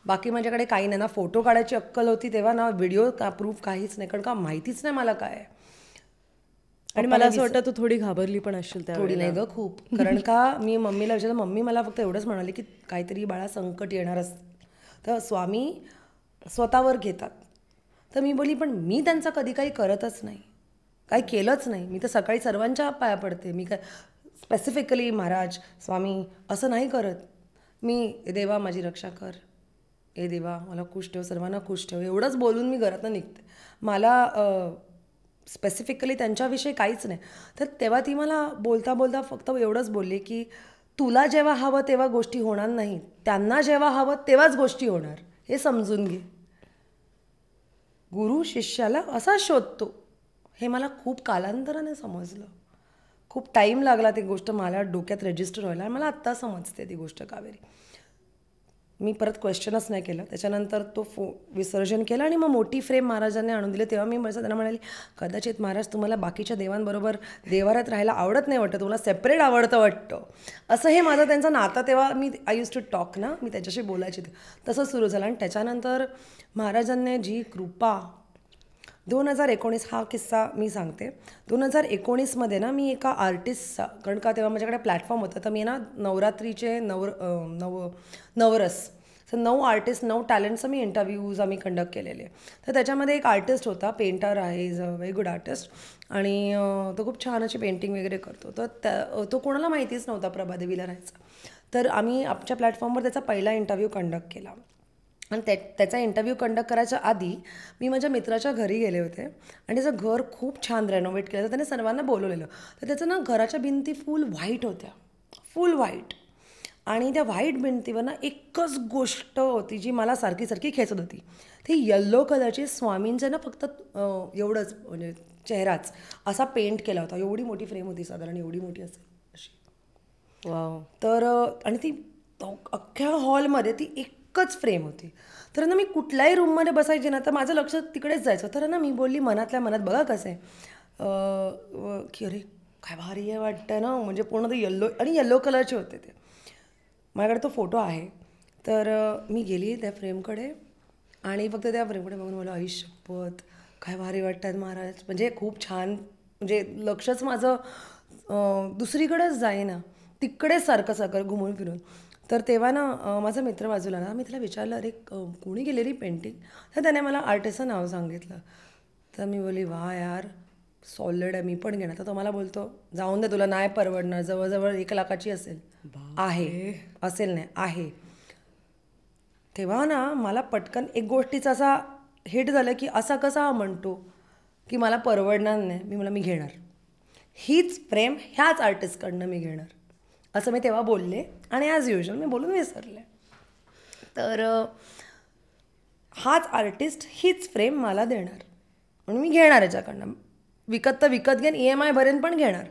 बाकी माझ्याकडे काही नाही ना. फोटो काढायची अक्कल होती तेव्हा ना, व्हिडिओ प्रूफ काहीच नाही, कारण का माहितीच नाही मला काय. आणि मला असं वाटतं तू थोडी घाबरली पण असेल त्या. थोडी नाही ग, खूप. कारण का मी मम्मीला विचारलं, मम्मी मला फक्त एवढंच म्हणाली की काहीतरी बाळा संकट येणार असतं तर स्वामी स्वतःवर घेतात. तर मी बोलली, पण मी त्यांचा कधी काही करतच नाही, काही केलंच नाही. मी तर सकाळी सर्वांच्या पाया पडते. मी काय स्पेसिफिकली महाराज स्वामी असं नाही करत. मी देवा माझी रक्षा कर, ए देवा मला खुश ठेव, सर्वांना खुश ठेव, एवढंच बोलून मी घरातनं निघते. मला स्पेसिफिकली त्यांच्याविषयी काहीच नाही. तर तेव्हा ती मला बोलता बोलता फक्त एवढंच बोलली की तुला जेव्हा हवं तेव्हा गोष्टी होणार नाहीत, त्यांना जेव्हा हवं तेव्हाच गोष्टी होणार, हे समजून घे. गुरु शिष्याला असा शोधतो, हे मला खूप कालांतराने समजलं. खूप टाईम लागला ती गोष्ट मला डोक्यात रजिस्टर व्हायला. मला आत्ता समजते ती गोष्ट कावेरी. मी परत क्वेश्चनच नाही केलं. त्याच्यानंतर तो विसर्जन केलं आणि मग मोठी फ्रेम महाराजांनी आणून दिली. तेव्हा मी त्यांना म्हणाली, कदाचित महाराज तुम्हाला बाकीच्या देवांबरोबर देवाऱ्यात राहायला आवडत नाही वाटतं, तुम्हाला सेपरेट आवडतं वाटतं. असं हे माझं त्यांचं नातं. तेव्हा मी आय यूज टू टॉक ना, मी त्याच्याशी बोलायची, तसं सुरू झालं. आणि त्याच्यानंतर महाराजांनी जी कृपा 2019 हा किस्सा मी सांगते. 2019मध्ये ना मी एका आर्टिस्टचा, कारण का तेव्हा माझ्याकडे प्लॅटफॉर्म होता, तर मी ना नवरात्रीचे नवरस, तर 9 आर्टिस्ट 9 टॅलेंटचं मी इंटरव्ह्यूज आम्ही कंडक्ट केलेले. तर त्याच्यामध्ये एक आर्टिस्ट होता, पेंटर आहे, is a very good artist, आणि तो खूप छान अशी पेंटिंग वगैरे करतो. तर तो कोणाला माहितीच नव्हता प्रभादेवीला राहायचा. तर आम्ही आमच्या प्लॅटफॉर्मवर त्याचा पहिला इंटरव्ह्यू कंडक्ट केला. आणि त्याचा इंटरव्ह्यू कंडक्ट करायच्या आधी मी माझ्या मित्राच्या घरी गेले होते आणि त्याचं घर खूप छान रेनोव्हेट केलं. तर त्याने सर्वांना बोलवलेलं. तर त्याचं ना घराच्या भिंती फुल व्हाईट होत्या, फुल व्हाईट. आणि त्या व्हाईट भिंतीवर ना एकच गोष्ट होती जी मला सारखी सारखी खेचत होती. ती येल्लो कलरची स्वामींचं ना फक्त एवढंच, म्हणजे चेहराच असा पेंट केला होता. एवढी मोठी फ्रेम होती, साधारण एवढी मोठी असेल अशी. वाव. तर आणि ती अख्ख्या हॉलमध्ये ती एकच फ्रेम होती. तर ना मी कुठल्याही रूममध्ये बसायची ना, तर माझं लक्ष तिकडेच जायचं. तर ना मी बोलली मनातल्या मनात, बघा कसं आहे की अरे काय भारी आहे वाटतं ना, म्हणजे पूर्ण ते येल्लो आणि येल्लो कलरचे होते ते. माझ्याकडे तो फोटो आहे. तर मी गेली त्या फ्रेमकडे आणि फक्त त्या फ्रेमकडे बघून मला, आई शपथ काय भारी वाटतात महाराज, म्हणजे खूप छान, म्हणजे लक्षच माझं दुसरीकडेच जाईना, तिकडेच सारखं सारखं घुमून फिरून. तर तेव्हा ना माझा मित्र बाजूला ना, मी त्याला विचारलं, अरे कोणी केलेली पेंटिंग? तर त्याने मला आर्टिस्टचं नाव सांगितलं. तर मी बोलली, वा यार सॉलिड आहे, मी पण घेणार. तर तो मला बोलतो, जाऊन दे तुला नाही परवडणार, जवळजवळ 1 लाखाची असेल. आहे असेल नाही आहे. तेव्हा ना मला पटकन एक गोष्टीचा असा हिट झालं की असा कसा म्हणतो की मला परवडणार नाही, मी घेणार हीच फ्रेम, ह्याच आर्टिस्टकडनं मी घेणार, असं मी तेव्हा बोलले. आणि ॲज युजल मी बोलून विसरले. तर हाच आर्टिस्ट हीच फ्रेम मला देणार म्हणून मी घेणार याच्याकडनं. विकत तर विकत घेईन, EMI भरेन पण घेणार,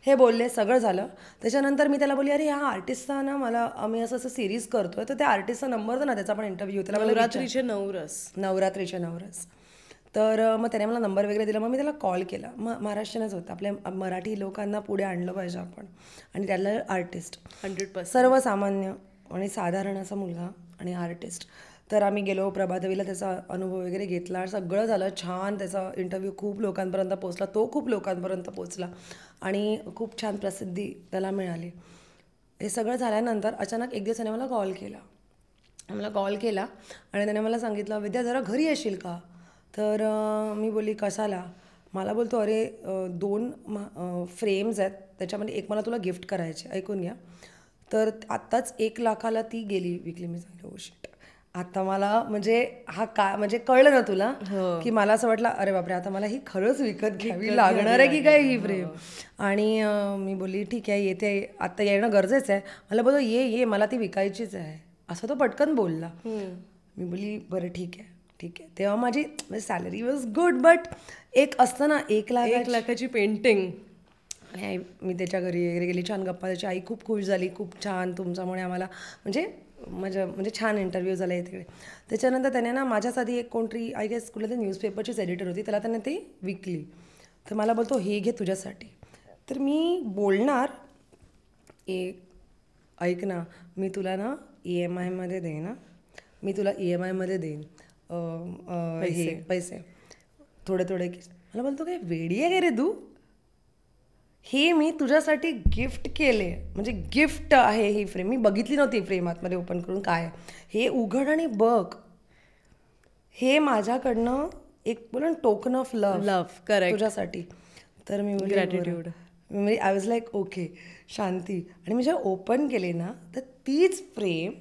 हे बोलले. सगळं झालं. त्याच्यानंतर मी त्याला बोलली, अरे ह्या आर्टिस्टचा ना मला, आम्ही असं सिरीज करतोय, तर त्या आर्टिस्टचा नंबर तर ना, त्याचा पण इंटरव्ह्यू होता. नवरात्रीचे नवरस. तर मग त्याने मला नंबर वगैरे दिला. मग मी त्याला कॉल केला. महाराष्ट्रीयनच होता, आपल्या मराठी लोकांना पुढे आणलं पाहिजे आपण, आणि त्याला आर्टिस्ट 100% सर्वसामान्य आणि साधारण असा मुलगा आणि आर्टिस्ट. तर आम्ही गेलो प्रभादेवीला, त्याचा अनुभव वगैरे घेतला, सगळं झालं छान. त्याचा इंटरव्ह्यू खूप लोकांपर्यंत पोचला, तो खूप लोकांपर्यंत पोचला आणि खूप छान प्रसिद्धी त्याला मिळाली. हे सगळं झाल्यानंतर अचानक एक दिवस त्याने मला कॉल केला आणि त्याने मला सांगितलं, विद्या जरा घरी येशील का? तर मी बोलली कशाला? मला बोलतो, अरे 2 फ्रेम्स आहेत, त्याच्यामध्ये एक मला तुला गिफ्ट करायचे, ऐकून घ्या. तर आत्ताच 1 लाखाला ती गेली विकली. मी सांगितलं ओ शिट. आता मला म्हणजे म्हणजे कळलं ना तुला की मला असं वाटलं, अरे बापरे, आता मला ही खरंच विकत घ्यावी लागणार आहे की काय ही फ्रेम. आणि मी बोलली ठीक आहे, येते, आता येणं गरजेचं आहे. मला बोलतो ये मला ती विकायचीच आहे, असं तो पटकन बोलला. मी बोलली बरं ठीक आहे. तेव्हा माझी सॅलरी वॉज गुड, बट एक असतं ना 1 लाखाची पेंटिंग. आणि मी त्याच्या घरी वगैरे गेली, छान गप्पा. त्याची आई खूप खुश झाली, खूप छान, तुमच्यामुळे आम्हाला म्हणजे छान इंटरव्ह्यू झाला आहे तिकडे. त्याच्यानंतर त्याने ना माझ्याच आधी एक कोणतरी आय गेस कुठल्या तरी न्यूजपेपरचीच एडिटर होती, त्याला त्याने ती विकली. तर मला बोलतो हे घे तुझ्यासाठी. तर मी बोलणार, ऐक ना, मी तुला ना EMI मध्ये देईन ना, मी तुला EMI मध्ये देईन हे पैसे थोडे. मला बोलतो काय वेडी आहे रे तू, हे मी तुझ्यासाठी गिफ्ट केले, म्हणजे गिफ्ट आहे ही फ्रेम. मी बघितली नव्हती फ्रेम आतमध्ये ओपन करून, काय हे उघड आणि बघ, हे माझ्याकडनं एक बोला टोकन ऑफ लव्ह करेक्ट तुझ्यासाठी. तर मी gratitude. I was like okay, शांती. आणि मी जेव्हा ओपन केले ना, तर तीच फ्रेम,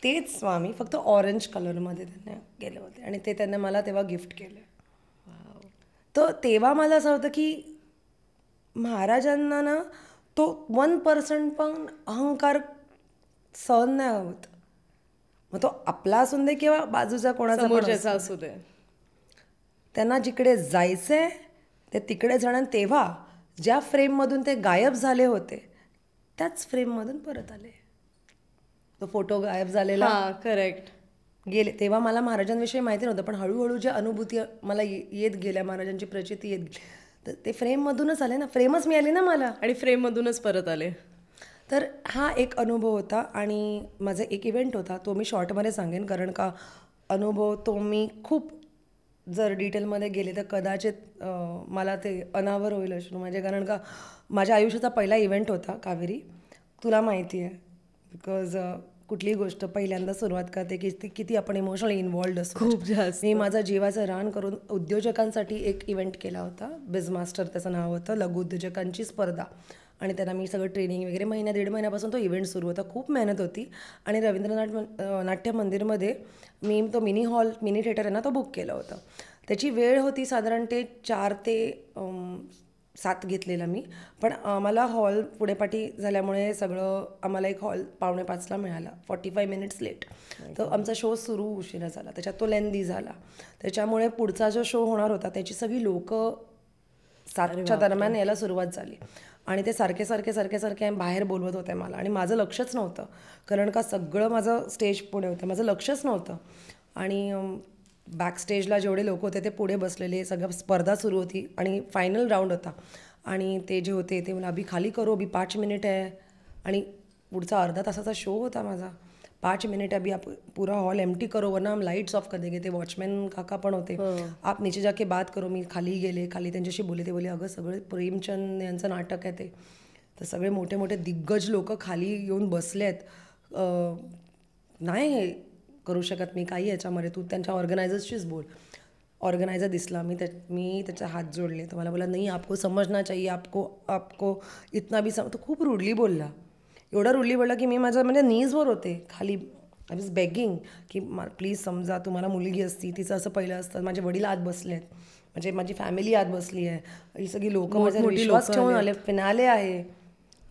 तेच स्वामी, फक्त ऑरेंज कलरमध्ये त्यांना गेले होते आणि ते त्यांना मला तेव्हा गिफ्ट केलं. तर तेव्हा मला असं होतं की महाराजांना ना तो 1% पण अहंकार सहन नाही होत. मग तो आपला असून दे किंवा बाजूचा कोणाचा असू दे, त्यांना जिकडे जायचंय ते तिकडे जाणं. तेव्हा ज्या फ्रेममधून ते गायब झाले होते त्याच फ्रेममधून परत आले. तो फोटो गायब झालेला करेक्ट गेले. तेव्हा मला महाराजांविषयी माहिती नव्हतं, पण हळूहळू ज्या अनुभूती मला येत गेल्या, महाराजांची प्रचिती येत गेली, तर ते फ्रेममधूनच आले ना, फ्रेमच मिळाली ना मला, आणि फ्रेममधूनच परत आले. तर हा एक अनुभव होता. आणि माझा एक इव्हेंट होता, तो मी शॉर्टमध्ये सांगेन, कारण का अनुभव तो मी खूप जर डिटेलमध्ये गेले तर कदाचित मला ते अनावर होईल अश्रू माझे, कारण का माझ्या आयुष्याचा पहिला इव्हेंट होता कावेरी. तुला माहिती आहे, बिकॉज कुठलीही गोष्ट पहिल्यांदा सुरुवात करते की ती किती आपण इमोशनली इन्व्हॉल्ड असतो. खूप जास्त. मी माझा जीवाचं रान करून उद्योजकांसाठी एक इव्हेंट केला होता, बिझमास्टर त्याचं नाव होतं, लघु उद्योजकांची स्पर्धा. आणि त्यांना मी सगळं ट्रेनिंग वगैरे 1-1.5 महिन्यापासून तो इव्हेंट सुरू होता. खूप मेहनत होती. आणि रवींद्रनाथ नाट्य मंदिरमध्ये मी तो मिनी थिएटर आहे ना, तो बुक केला होता. त्याची वेळ होती साधारण ते 4 ते 7 घेतलेला मी, पण आम्हाला हॉल पुढेपाठी झाल्यामुळे सगळं आम्हाला एक हॉल 4:45ला मिळाला, 45 मिनिट्स लेट. तर आमचा शो सुरू उशिरा झाला, त्याच्यात तो लेंदी झाला. त्याच्यामुळे पुढचा जो शो होणार होता त्याची सगळी लोकं 7च्या दरम्यान यायला सुरुवात झाली. आणि ते सारखे बाहेर बोलवत होते मला, आणि माझं लक्षच नव्हतं, कारण का सगळं माझं स्टेज पुढे होतं, माझं लक्षच नव्हतं. आणि बॅक स्टेजला जेवढे लोक होते ते पुढे बसलेले, सगळं स्पर्धा सुरू होती आणि फायनल राऊंड होता. आणि ते जे होते ते मला अभी खाली करो, अभी 5 मिनिट आहे. आणि पुढचा अर्धा तासाचा शो होता माझा. 5 मिनिट अभी आप पूरा हॉल एम्प्टी करो वरना हम लाईट्स ऑफ कर देंगे. ते वॉचमॅन काका पण होते, आप नीचे जाके बात करो. मी खाली गेले, खाली त्यांच्याशी बोलले. ते बोले अगं सगळे प्रेमचंद यांचं नाटक आहे ते. तर सगळे मोठे मोठे दिग्गज लोक खाली येऊन बसले आहेत. नाही हे करू शकत मी काही याच्यामध्ये, तू त्यांच्या ऑर्गनायझर्सशीच बोल. ऑर्गनायझर दिसला, मी त्याचे हात जोडले. तर मला बोला नाही आपको समजना चाहिए, आपको इतना भी तो खूप रूडली बोलला. एवढा रूडली बोलला की मी माझ्या म्हणजे नीजवर होते खाली. आय वॉज बेगिंग की प्लीज समजा, तुम्हाला मुलगी असती, तिचं असं पहिलं असतं. माझे वडील आत बसले आहेत, म्हणजे माझी फॅमिली आत बसली आहे, ही सगळी लोकं माझ्यावर विश्वास ठेवून आले. फिनाले आहे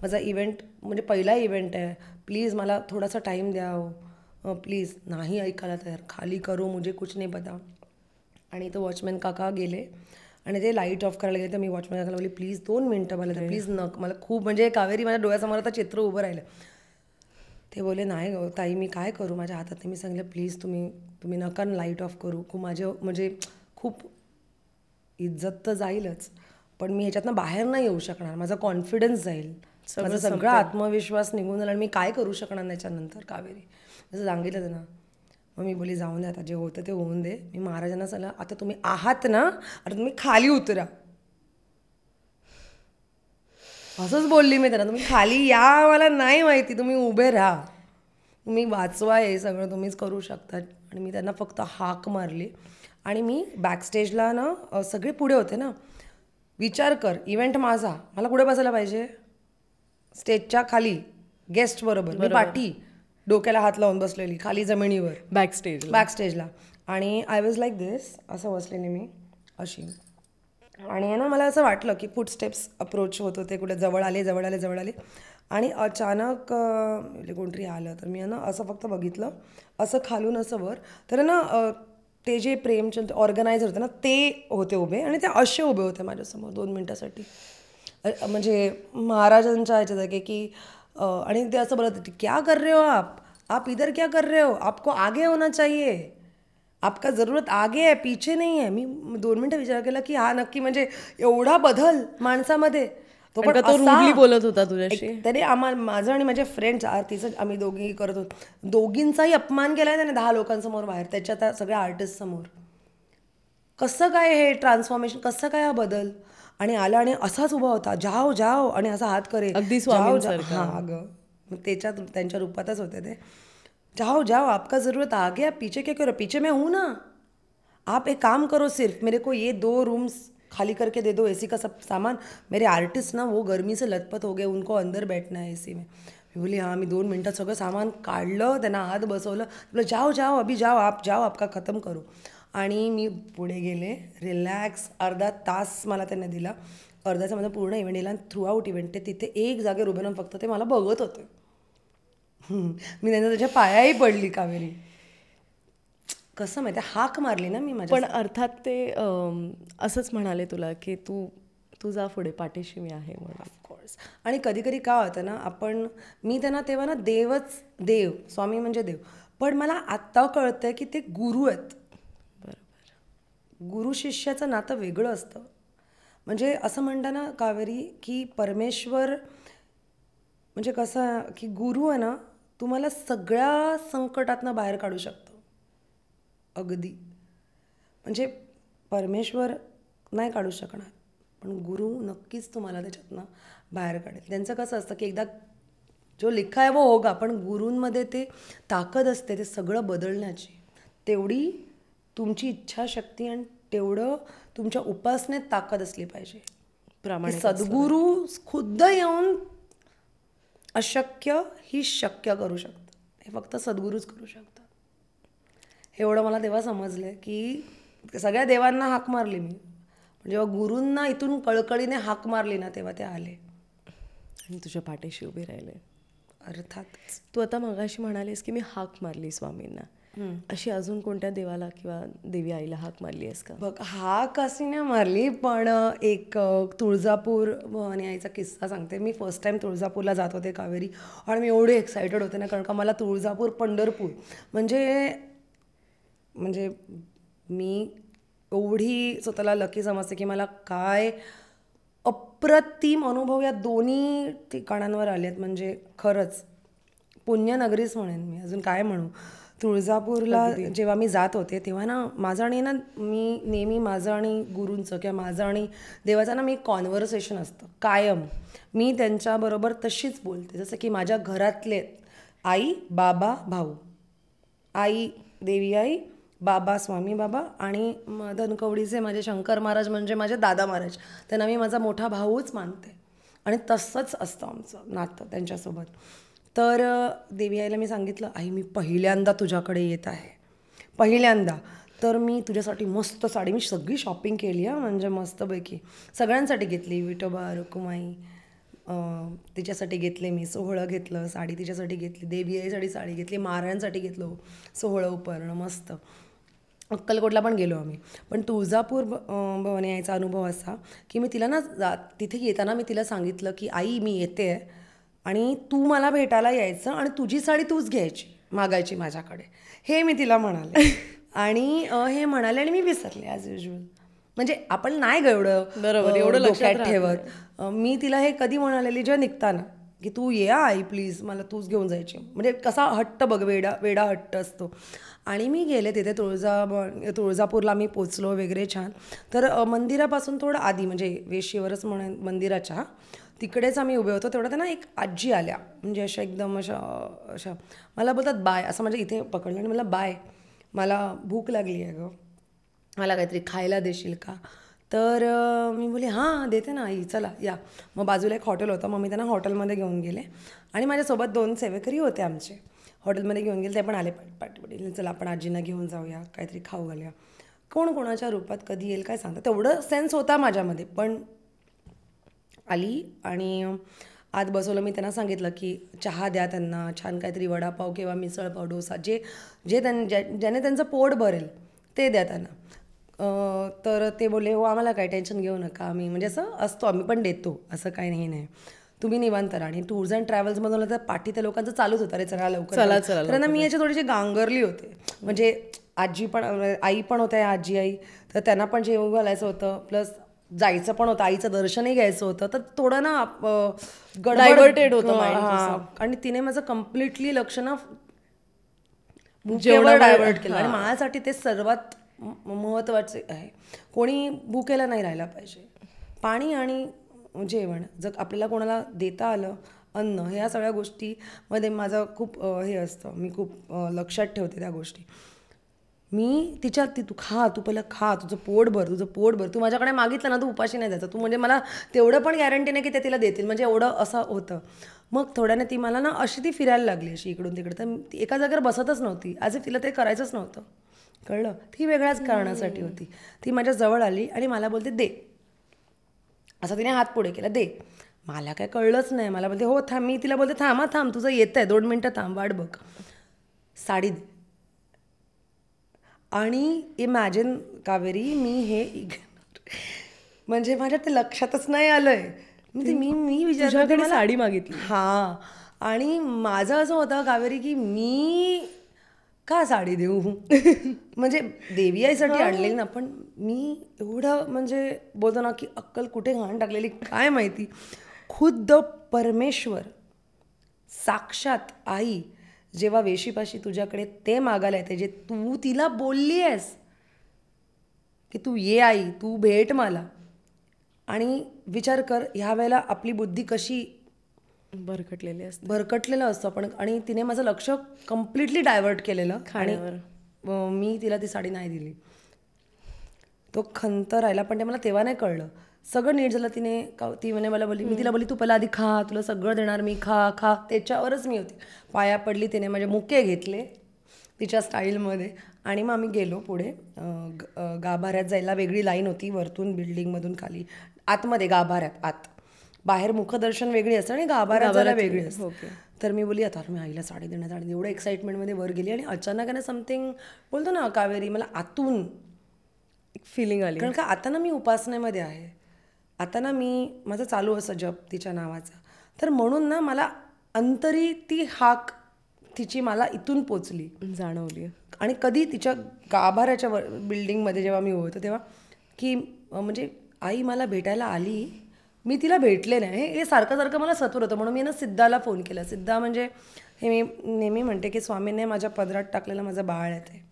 माझा इव्हेंट, म्हणजे पहिला इव्हेंट आहे, प्लीज मला थोडासा टाईम द्या प्लीज. नाही ऐकायला तयार, खाली करो मुझे कुछ नाही पता. आणि तो वॉचमॅन काका गेले आणि ते लाईट ऑफ करायला गेले. तर मी वॉचमॅन काकाला बोलली प्लीज 2 मिनटं मला द्या प्लीज. मला खूप म्हणजे कावेरी माझ्या डोळ्यासमोर आता चित्र उभं राहिलं. ते बोले नाही गं ताई मी काय करू, माझ्या हातात. मी सांगितलं प्लीज तुम्ही नका लाईट ऑफ करू. खूप माझं म्हणजे खूप इज्जत तर जाईलच, पण मी ह्याच्यातनं बाहेर नाही येऊ शकणार. माझा कॉन्फिडन्स जाईल, माझा सगळा आत्मविश्वास निघून जाईल आणि मी काय करू शकणार त्याच्यानंतर कावेरी. असं सांगितलं त्यांना. मग मी बोली जाऊन दे, आता जे होतं ते होऊन दे. मी महाराजांना सांगितलं, आता तुम्ही आहात ना, आता तुम्ही खाली उतरा. असंच बोलली मी त्यांना, तुम्ही खाली या मला नाही माहिती, तुम्ही उभे राहा, तुम्ही वाचवा, हे सगळं तुम्हीच करू शकता. आणि मी त्यांना फक्त हाक मारली आणि मी बॅकस्टेजला ना, सगळे पुढे होते ना. विचार कर, इव्हेंट माझा, मला कुठे बसायला पाहिजे? स्टेजच्या खाली, गेस्ट बरोबर. मी पाठी डोक्याला हात लावून बसलेली खाली जमिनीवर बॅकस्टेजला. आणि आय वॉज लाईक दिस, असं बसलेली मी अशी. आणि ना मला असं वाटलं की फुटस्टेप्स अप्रोच होत होते, कुठे जवळ आले. आणि अचानक कोणतरी आलं, तर मी ना असं फक्त बघितलं, असं खालून असं वर. तर ना ते जे प्रेमचंद ऑर्गनायझर होते ना, ते होते उभे आणि ते असे उभे होते माझ्यासमोर 2 मिनिटासाठी. म्हणजे महाराजांच्या ह्याच्यात आहे की आणि ते असं बोलत होते, क्या कर रहे हो आप इधर क्या कर रहे हो, आपको आगे होना चाहिए, आपका जरूरत आगे है पीछे नहीं है. मी 2 मिनिटं विचार केला की हा नक्की म्हणजे एवढा बदल माणसामध्ये. तो पण रूडली बोलत होता तुझ्याशी. तरी माझं आणि माझ्या फ्रेंड्स आरतीचं आम्ही दोघी करत होतो, दोघींचाही अपमान केलाय त्याने 10 लोकांसमोर बाहेर, त्याच्यात सगळ्या आर्टिस्ट समोर. कसं काय हे ट्रान्सफॉर्मेशन, कसं काय हा बदल? आणि आला आणि असाच उभा होता, जाओ जाओ, आणि असा हात करे, अगदी हां अगं त्याच्यात त्यांच्या रूपातच होते ते. जाओ जाओ, आपका जरूरत आगे, आप पीछे क्या करो, पीछे मैं हूँ ना, आप एक काम करो, सिर्फ मेरे को ये 2 रूम्स खाली करके दे दो, एसी का सब सामान. मेरे आर्टिस्ट ना वो गर्मी से लथपथ हो गए, उनको अंदर बैठना है एसी में. मी बोली हां. मी 2 मिनटात सगळं सामान काढलं, त्यांना आत बसवलं, बोला जाओ जाओ अभी जाओ, आप जाओ, आपका खतम करो. आणि मी पुढे गेले, रिलॅक्स. अर्धा तास मला त्यांनी दिला. अर्ध्याचा माझा पूर्ण इव्हेंट दिला. थ्रू आउट इव्हेंट ते तिथे एक जागेवर उभे राहून फक्त ते मला बघत होते. मी त्याच्या पायाही पडली. कावेरी, कसं माहिती, हाक मारली ना मी माझ्या. पण अर्थात ते असंच म्हणाले तुला की तू जा पुढे, पाठीशी मी आहे म्हणून. ऑफकोर्स. आणि कधी कधी काय होतं ना, मी त्यांना तेव्हा ना देव, स्वामी म्हणजे देव, पण मला आत्ता कळतंय की ते गुरु आहेत. गुरु शिष्याचं नातं वेगळं असतं. म्हणजे असं म्हणता ना कावेरी की परमेश्वर म्हणजे कसं की गुरु आहे ना, तुम्हाला सगळ्या संकटातनं बाहेर काढू शकतो. अगदी म्हणजे परमेश्वर नाही काढू शकणार, पण गुरु नक्कीच तुम्हाला त्याच्यातनं बाहेर काढेल. त्यांचं कसं असतं की एकदा जो लिखा है वो होगा, पण गुरूंमध्ये ते ताकद असते ते सगळं बदलण्याची. तेवढी तुमची इच्छाशक्ती आणि तेवढं तुमच्या उपासनेत ताकद असली पाहिजे. प्रामाणिक सद्गुरू खुद्द येऊन अशक्य ही शक्य करू शकतात. हे फक्त सद्गुरूच करू शकतात. एवढं मला तेव्हा समजलं की सगळ्या देवांना हाक मारली मी, पण जेव्हा गुरूंना इथून कळकळीने हाक मारली ना, तेव्हा ते आले आणि तुझ्या पाठीशी उभे राहिले. अर्थातच. तू आता मगाशी म्हणालीस की मी हाक मारली स्वामींना, अशी अजून कोणत्या देवाला किंवा देवी आईला हाक मारली आहेस का? बघ, हाक अशी नाही मारली, पण एक तुळजापूर भवानी आईचा किस्सा सांगते. मी फर्स्ट टाईम तुळजापूरला जात होते कावेरी, आणि मी एवढे एक्सायटेड होते ना, कारण का मला तुळजापूर पंढरपूर म्हणजे मी एवढी स्वतःला लकी समजते की मला काय अप्रतिम अनुभव या दोन्ही ठिकाणांवर आले आहेत. म्हणजे खरंच पुण्यनगरीच म्हणेन मी, अजून काय म्हणू. तुळजापूरला जेव्हा मी जात होते तेव्हा ना माझं आणि ना मी नेहमी माझं आणि गुरूंचं किंवा माझं आणि देवाचं ना मी कॉन्व्हर्सेशन असतं कायम. मी त्यांच्याबरोबर तशीच बोलते जसं की माझ्या घरातले आई, बाबा, भाऊ. आई देवी आई, बाबा स्वामी बाबा, आणि धनकवडीचे माझे शंकर महाराज म्हणजे माझे दादा महाराज. त्यांना मी माझा मोठा भाऊच मानते, आणि तसंच असतं आमचं नातं त्यांच्यासोबत. तर देवी आईला मी सांगितलं, आई मी पहिल्यांदा तुझ्याकडे येत आहे, पहिल्यांदा. तर मी तुझ्यासाठी मस्त साडी, मी सगळी शॉपिंग केली आहे, म्हणजे मस्तपैकी सगळ्यांसाठी घेतली. विठोबा रुक्माई तिच्यासाठी घेतले, मी सोहळं घेतलं, साडी तिच्यासाठी घेतली, देवी आईसाठी साडी घेतली, महाराजांसाठी घेतलं सोहळं उपरणं मस्त. अक्कलकोटला पण गेलो आम्ही. पण तुळजापूर भवानी आईचा अनुभव असा की मी तिला ना तिथे येताना मी तिला सांगितलं की आई मी येते आहे, आणि तू मला भेटायला यायचं, आणि तुझी साडी तूच घ्यायची, मागायची माझ्याकडे, हे मी तिला म्हणाले. आणि हे म्हणाले आणि मी विसरले ॲज युजल. म्हणजे आपण नाही ग एवढं बरोबर एवढं लक्षात ठेवत. मी तिला हे कधी म्हणालेली जेव्हा निघताना की तू ये आई प्लीज, मला तूच घेऊन जायची. म्हणजे कसा हट्ट बघ, वेडा हट्ट असतो. आणि मी गेले तिथे तुळजापूरला मी पोचलो वगैरे छान. तर मंदिरापासून थोडं आधी म्हणजे वेशीवरच म्हणून मंदिराच्या तिकडेच आम्ही उभे होतो. तेवढं त्यांना एक आजी आल्या, म्हणजे अशा एकदम अशा मला बोलतात बाय, असं म्हणजे इथे पकडलं आणि मला बाय, मला भूक लागली आहे गं, मला काहीतरी खायला देशील का? तर मी बोली हां देते ना आई, चला या. मग बाजूला एक हॉटेल होतं, मग मी त्यांना हॉटेलमध्ये घेऊन गेले आणि माझ्यासोबत 2 सेवेकरी होते आमचे. हॉटेलमध्ये घेऊन गेले, ते पण आले पाठीपाठी, चला आपण आजींना घेऊन जाऊया, काहीतरी खाऊ घालूया. कोण कोणाच्या रूपात कधी येईल काय सांगता, तेवढं सेन्स होता माझ्यामध्ये. पण आली आणि आत बसवलं. मी त्यांना सांगितलं की चहा द्या त्यांना, छान काहीतरी वडापाव किंवा मिसळपाव, डोसा, ज्याने त्यांचं पोट भरेल ते द्या त्यांना. तर ते बोलले हो आम्हाला काय टेन्शन घेऊ नका, आम्ही म्हणजे असं असतो, आम्ही पण देतो, असं काही नाही, तुम्ही निवांत राहा. आणि टूर्स अँड ट्रॅव्हल्समधून तर पाठी त्या लोकांचं चालूच होतं, अरे चला लवकर चला. तर मी याची थोडीशी गांगरली होते, म्हणजे आजी पण, आई पण होत्या, आजी आई, तर त्यांना पण जेवू घालायचं होतं, प्लस जायचं पण होतं, आईचं दर्शनही घ्यायचं होतं. तर थोडं ना डायव्हर्टेड होतं. आणि तिने माझं कम्प्लिटली लक्ष ना भूकेवर डायव्हर्ट केलं. आणि माझ्यासाठी ते सर्वात महत्त्वाचे आहे. कोणी भूकेला नाही राहायला पाहिजे. पाणी आणि जेवण जर आपल्याला कोणाला देता आलं, अन्न, ह्या सगळ्या गोष्टीमध्ये माझं खूप हे असतं, मी खूप लक्षात ठेवते त्या गोष्टी. मी तिच्या तू खा, तू पहिलं खा, तुझं पोट भर, तू माझ्याकडे मागितलं ना तू उपाशी नाही जायचं, तू म्हणजे मला तेवढं पण गॅरंटी नाही की ते तिला देतील, म्हणजे एवढं असं होतं. मग थोड्याने ती मला ना अशी ती फिरायला लागली अशी इकडून तिकडे, तर ती एका जागेवर बसतच नव्हती, ॲज इफ तिला ते करायचंच नव्हतं, कळलं. ती वेगळ्याच कारणासाठी होती. ती माझ्या जवळ आली आणि मला बोलते दे, असं तिने हात पुढे केला, दे. मला काय कळलंच नाही, मला बोलते हो थांब. मी तिला बोलते थांब तुझं येतं आहे, 2 मिनटं थांब, वाट बघ. साडी दे. आणि इमॅजिन कावेरी, मी हे म्हणजे माझ्या ते लक्षातच नाही आलंय. मी विचारते मला साडी मागितली. हां. आणि माझं असं होतं कावेरी की मी का साडी देऊ, म्हणजे देवी आईसाठी आणलेली ना, पण मी एवढं म्हणजे बोलतो ना की अक्कल कुठे घाण टाकलेली काय माहिती. खुद्द परमेश्वर, साक्षात आई जेव्हा वेशीपाशी तुझ्याकडे ते मागायला येते, जे तू तिला बोलली आहेस की तू ये आई, तू भेट मला. आणि विचार कर, ह्या वेळेला आपली बुद्धी कशी भरकटलेलं असतं आपण. आणि तिने माझं लक्ष कम्प्लिटली डायव्हर्ट केलेलं आणि मी तिला ती साडी नाही दिली. तो खंत राहिला, पण ते मला तेव्हा नाही कळलं. सगळं नीट झालं. ती म्हणे मला बोलली, मी तिला बोलली तू पहिला आधी खा, तुला सगळं देणार मी, खा. त्याच्यावरच मी होती. पाया पडली, तिने माझे मुके घेतले तिच्या स्टाईलमध्ये. आणि मग आम्ही गेलो पुढे. गाभाऱ्यात जायला वेगळी लाईन होती, वरतून बिल्डिंगमधून खाली आतमध्ये गाभाऱ्यात आत. बाहेर मुखदर्शन वेगळी असतं आणि गाभाऱ्यात जायला वेगळी असतं. तर मी बोलली आता मी आईला साडी देण्यात आणि एवढं एक्साइटमेंटमध्ये वर गेली. आणि अचानक समथिंग बोलतो ना कावेरी, मला आतून एक फिलिंग आली. कारण का आता ना मी उपासनेमध्ये आहे, आता ना मी माझं चालू असं जप तिच्या नावाचा. तर म्हणून ना मला अंतरी ती हाक तिची मला इथून पोचली, जाणवली. आणि कधी तिच्या गाभाऱ्याच्या बिल्डिंगमध्ये जेव्हा मी होतो तेव्हा की म्हणजे आई मला भेटायला आली, मी तिला भेटले नाही, हे सारखं मला सत्वर होतं. म्हणून मी ना सिद्धाला फोन केला. सिद्धा म्हणजे हे मी नेहमी म्हणते की स्वामींनी माझ्या पदरात टाकलेला माझा बाळ आहे ते.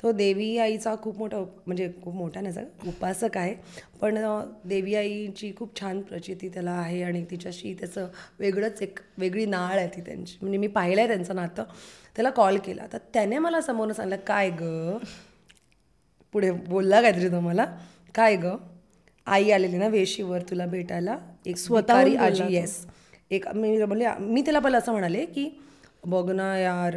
तो देवी आईचा खूप मोठा म्हणजे खूप मोठा नाही सगळं उपासक आहे, पण देवी आईची खूप छान प्रचिती त्याला आहे आणि तिच्याशी त्याचं वेगळी नाळ आहे ती त्यांची. म्हणजे मी पाहिलं आहे त्यांचं नातं. त्याला कॉल केला तर त्याने मला समोरून सांगितलं, काय गं, पुढे बोलला काहीतरी तो मला, काय गं आई आलेली ना वेशीवर तुला भेटायला, एक स्वतःरी आजी. येस, एक मी बोलले, मी त्याला पहिलं असं म्हणाले की बघ ना यार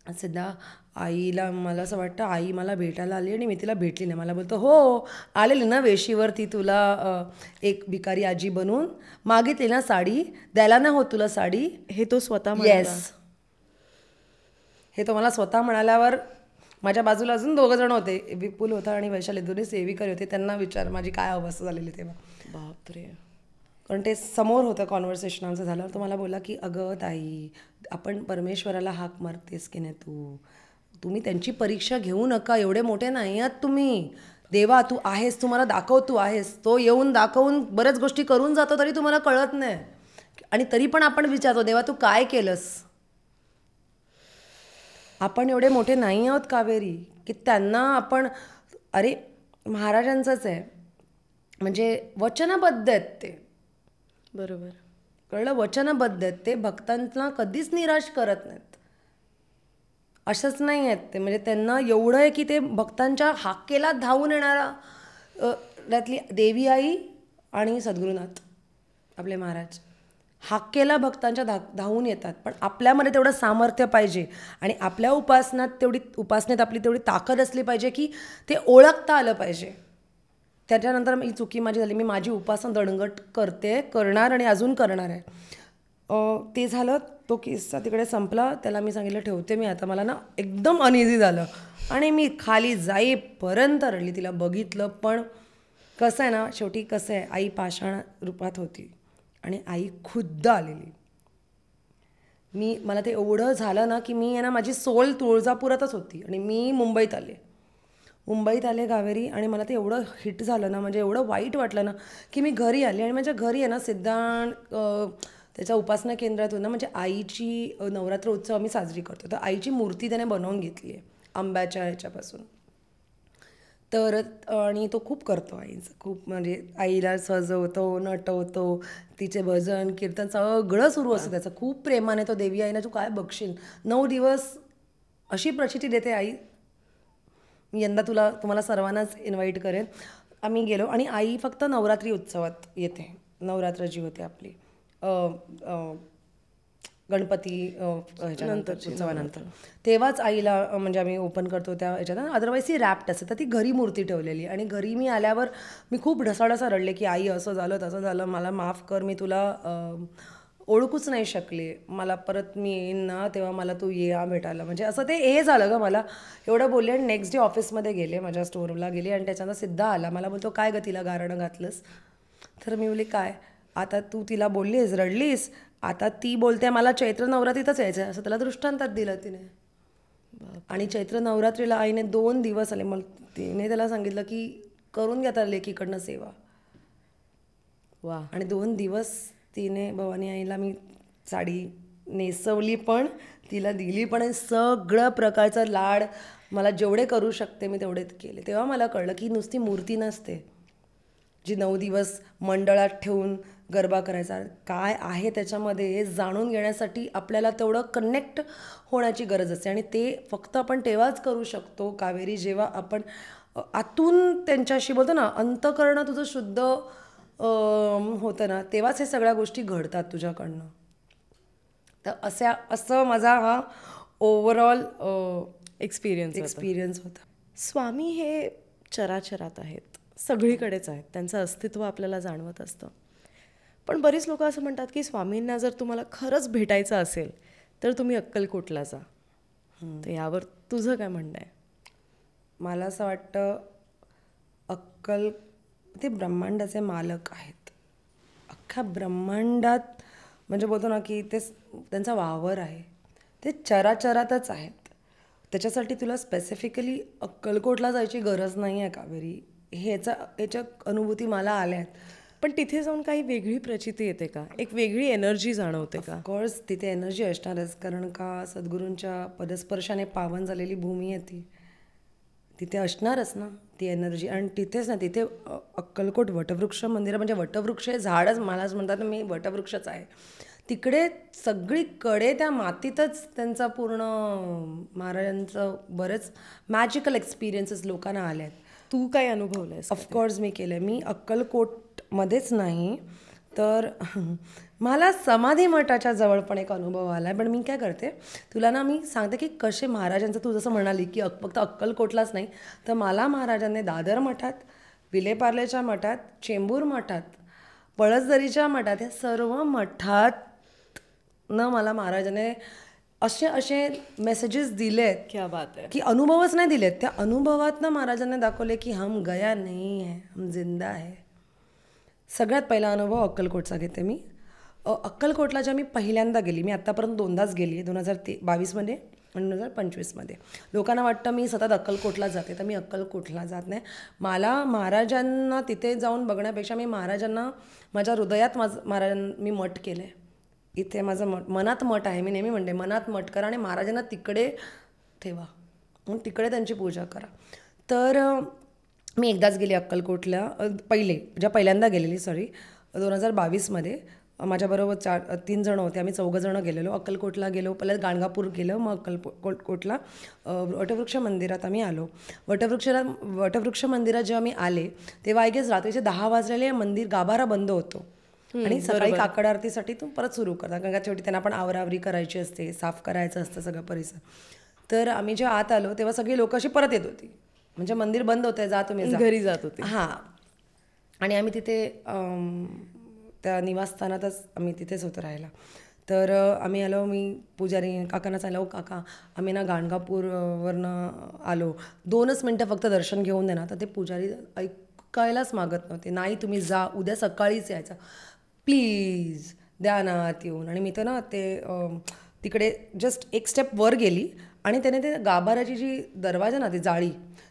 सिद्धा, आईला मला असं वाटतं आई मला भेटायला आली आणि मी तिला भेटली नाही. मला बोलतो हो आलेली ना वेशीवर ती तुला एक भिकारी आजी बनून मागितली ना साडी, द्यायला नाही होत तुला साडी. हे तो स्वतः. येस, हे तो मला स्वतः म्हणाल्यावर माझ्या बाजूला अजून 2 जण होते, विपुल होता आणि वैशाली, दोन्ही सेविकारी होते. त्यांना विचार माझी काय अवस्था झालेली तेव्हा. बापरे. कारण ते समोर होतं कॉन्व्हर्सेशन आमचं झाल्यावर. तो मला बोलला की अगं ताई, आपण परमेश्वराला हाक मारतेस की नाही तुम्ही त्यांची परीक्षा घेऊ नका, एवढे मोठे नाही आहात तुम्ही. देवा तू आहेस, तू मला दाखव तू आहेस. तो येऊन दाखवून बऱ्याच गोष्टी करून जातो तरी तुम्हाला कळत नाही. आणि तरी पण आपण विचारतो देवा तू काय केलंस. आपण एवढे मोठे नाही आहोत कावेरी की त्यांना आपण अरे महाराजांचंच आहे म्हणजे वचनबद्ध आहेत ते. बरोबर. कळलं. वचनबद्ध आहेत ते. भक्तांना कधीच निराश करत नाहीत. असंच नाही आहेत ते. म्हणजे त्यांना एवढं आहे की ते भक्तांच्या हाकेला धावून येणारा त्यातली देवी आई आणि सद्गुरुनाथ आपले महाराज हाकेला भक्तांच्या धावून येतात. पण आपल्यामध्ये तेवढं सामर्थ्य पाहिजे आणि आपल्या उपासनेत आपली तेवढी ताकद असली पाहिजे की ते ओळखता आलं पाहिजे. त्याच्यानंतर ही चुकी माझी झाली. मी माझी उपासना दणगट करणार आणि अजून करणार आहे. ते झालं. तो किस्सा तिकडे संपला. त्याला मी सांगितलं ठेवते मी आता. मला ना एकदम अनइझी झालं आणि मी खाली जाईपर्यंत रडली. तिला बघितलं पण कसं आहे ना शेवटी कसं आहे आई पाषाण रूपात होती आणि आई खुद्द आलेली. मला ते एवढं झालं ना की मी आहे ना माझी सोल तुळजापुरातच होती आणि मी मुंबईत आले कावेरी. आणि मला ते एवढं हिट झालं ना म्हणजे एवढं वाईट वाटलं ना की मी घरी आले. आणि माझ्या घरी आहे ना सिद्धांत त्याच्या उपासना केंद्रातून ना म्हणजे आईची नवरात्र उत्सव आम्ही साजरी करतो. तर आईची मूर्ती त्याने बनवून घेतली आहे आंब्याच्या ह्याच्यापासून. तर आणि तो खूप करतो आईचं खूप. म्हणजे आईला सजवतो नटवतो. तिचे भजन कीर्तन सगळं सुरू असतं त्याचं. खूप प्रेमाने तो देवी आईना तू काय बघशील 9 दिवस अशी प्रचिती देते आई. मी यंदा तुम्हाला सर्वांनाच इन्व्हाइट करेन. आम्ही गेलो आणि आई फक्त नवरात्री उत्सवात येते. नवरात्र जी होते आपली गणपती ह्याच्यानंतर उत्सवानंतर तेव्हाच आईला म्हणजे आम्ही ओपन करतो त्या ह्याच्यात. अदरवाईज ती रॅप्ट असते. तर ती घरी मूर्ती ठेवलेली. आणि घरी मी आल्यावर मी खूप ढसाढसा रडले की आई असं झालं तसं झालं मला माफ कर. मी तुला ओळखूच नाही शकले. मला परत मी येईन ना तेव्हा मला तू ये भेटायला. म्हणजे असं ते हे झालं ग मला. एवढं बोलले. आणि नेक्स्ट डे ऑफिसमध्ये गेले माझ्या स्टोरला गेले आणि त्याच्यानं सिद्धा आला. मला बोलतो काय ग तिला गारणं घातलंस. तर मी बोलले काय आता तू तिला बोललीस रडलीस आता ती बोलते मला चैत्र नवरात्रीतच यायचं आहे असं त्याला दृष्टांतात दिलं तिने. आणि चैत्र नवरात्रीला आईने 2 दिवस आले. मला तिने त्याला सांगितलं की करून घ्या त्या लेकीकडनं सेवा. वा. आणि 2 दिवस तिने भवानी आईला मी साडी नेसवली पण तिला दिली पण सगळं प्रकारचं लाड मला जेवढे करू शकते मी तेवढे केले. तेव्हा मला कळलं की नुसती मूर्ती नसते जी 9 दिवस मंडळात ठेवून गरबा करायचा काय आहे त्याच्यामध्ये हे जाणून घेण्यासाठी आपल्याला तेवढं कनेक्ट होण्याची गरज असते. आणि ते फक्त आपण तेव्हाच करू शकतो कावेरी जेव्हा आपण आतून त्यांच्याशी बोलतो ना अंतःकरण तुझं शुद्ध होतं ना तेव्हाच हे सगळ्या गोष्टी घडतात तुझ्याकडनं. तर असं माझा हा ओव्हरऑल एक्सपिरियन्स होता. स्वामी हे चराचरात आहेत सगळीकडेच आहेत. त्यांचं अस्तित्व आपल्याला जाणवत असतं. पण बरीच लोक असं म्हणतात की स्वामींना जर तुम्हाला खरंच भेटायचं असेल तर तुम्ही अक्कलकोटला जा. तर यावर तुझं काय म्हणणं आहे. मला असं वाटतं ते ब्रह्मांडाचे मालक आहेत. अख्ख्या ब्रह्मांडात म्हणजे बोलतो ना की ते त्यांचा वावर आहे. ते चराचरातच आहेत. त्याच्यासाठी तुला स्पेसिफिकली अक्कलकोटला जायची गरज नाही आहे कावेरी. ह्याच्या अनुभूती मला आल्या आहेत. पण तिथे जाऊन काही वेगळी प्रचिती येते का एक वेगळी एनर्जी जाणवते का. ऑफकोर्स तिथे एनर्जी असणारच कारण का सद्गुरूंच्या पदस्पर्शाने पावन झालेली भूमी आहे ती. तिथे असणारच ना ती एनर्जी. आणि तिथेच ना तिथे अक्कलकोट वटवृक्ष मंदिर म्हणजे वटवृक्ष हे झाडच मलाच म्हणतात ना मी वटवृक्षच आहे. तिकडे सगळीकडे त्या मातीतच त्यांचा पूर्ण महाराजांचं बरेच मॅजिकल एक्सपिरियन्सेस लोकांना आले आहेत. तू काय अनुभवलं आहेस. ऑफकोर्स मी केलं आहे. मी अक्कलकोटमध्येच नाही तर मला समाधी मठाच्या जवळ पण एक अनुभव आला आहे. पण मी काय करते तुला ना मी सांगते की कसे महाराजांचं तू जसं म्हणाली की फक्त अक्कलकोटलाच नाही तर मला महाराजांनी दादर मठात विलेपार्लेच्या मठात चेंबूर मठात पळसदरीच्या मठात या सर्व मठात मला महाराजांनी असे मेसेजेस दिलेत क्या बात आहे की अनुभवच नाही दिलेत. त्या अनुभवातनं महाराजांनी दाखवले की हम गया नहीं है हम जिंदा है. सगळ्यात पहिला अनुभव अक्कलकोटचा घेते मी. अक्कलकोटला जेव्हा मी पहिल्यांदा गेली मी आत्तापर्यंत 2दाच गेली आहे 2022मध्ये आणि 2025मध्ये. लोकांना वाटतं मी सतत अक्कलकोटला जाते तर मी अक्कलकोटला जात नाही. मला महाराजांना तिथे जाऊन बघण्यापेक्षा मी महाराजांना माझ्या हृदयात मी मठ केलं आहे. इथे माझं मनात मठ आहे. मी नेहमी म्हणते मनात मठ करा आणि महाराजांना तिकडे ठेवा, म्हणून तिकडे त्यांची पूजा करा. तर मी एकदाच गेली अक्कलकोटला, पहिल्यांदा गेलेली 2022मध्ये. माझ्याबरोबर 3 जण होते, आम्ही 4 जण गेलेलो. अक्कलकोटला गेलो, पहिलं गाणगापूर गेलो, मग अक्कलकोटला वटवृक्ष मंदिरात आम्ही आलो. वटवृक्ष मंदिरात जेव्हा मी आले तेव्हा आय गेस रात्रीचे 10 वाजलेले, मंदिर गाभारा बंद होतो आणि सकाळी काकड आरतीसाठी तू परत सुरू करता, कारण का शेवटी त्यांना पण आवरावरी करायची असते, साफ करायचं असतं सगळं परिसर. तर आम्ही जेव्हा आत आलो तेव्हा सगळी लोक अशी परत येत होती, म्हणजे मंदिर बंद होतं, जा तुम्ही घरी जात होते. हां. आणि आम्ही तिथे त्या निवासस्थानातच आम्ही तिथेच होतो राहायला. तर आम्ही आलो, मी पुजारी काकांना सांगितलं, काका आम्ही ना गाणगापूरवरनं आलो, 2च मिनटं फक्त दर्शन घेऊन दे ना. तर ते पुजारी ऐकायलाच मागत नव्हते, नाही तुम्ही जा, उद्या सकाळीच यायचं, प्लीज द्या ना आत येऊन. आणि मी तर ना ते तिकडे जस्ट एक स्टेप वर गेली आणि त्याने ते गाभाऱ्याची जी दरवाजा ना, ती जाळी,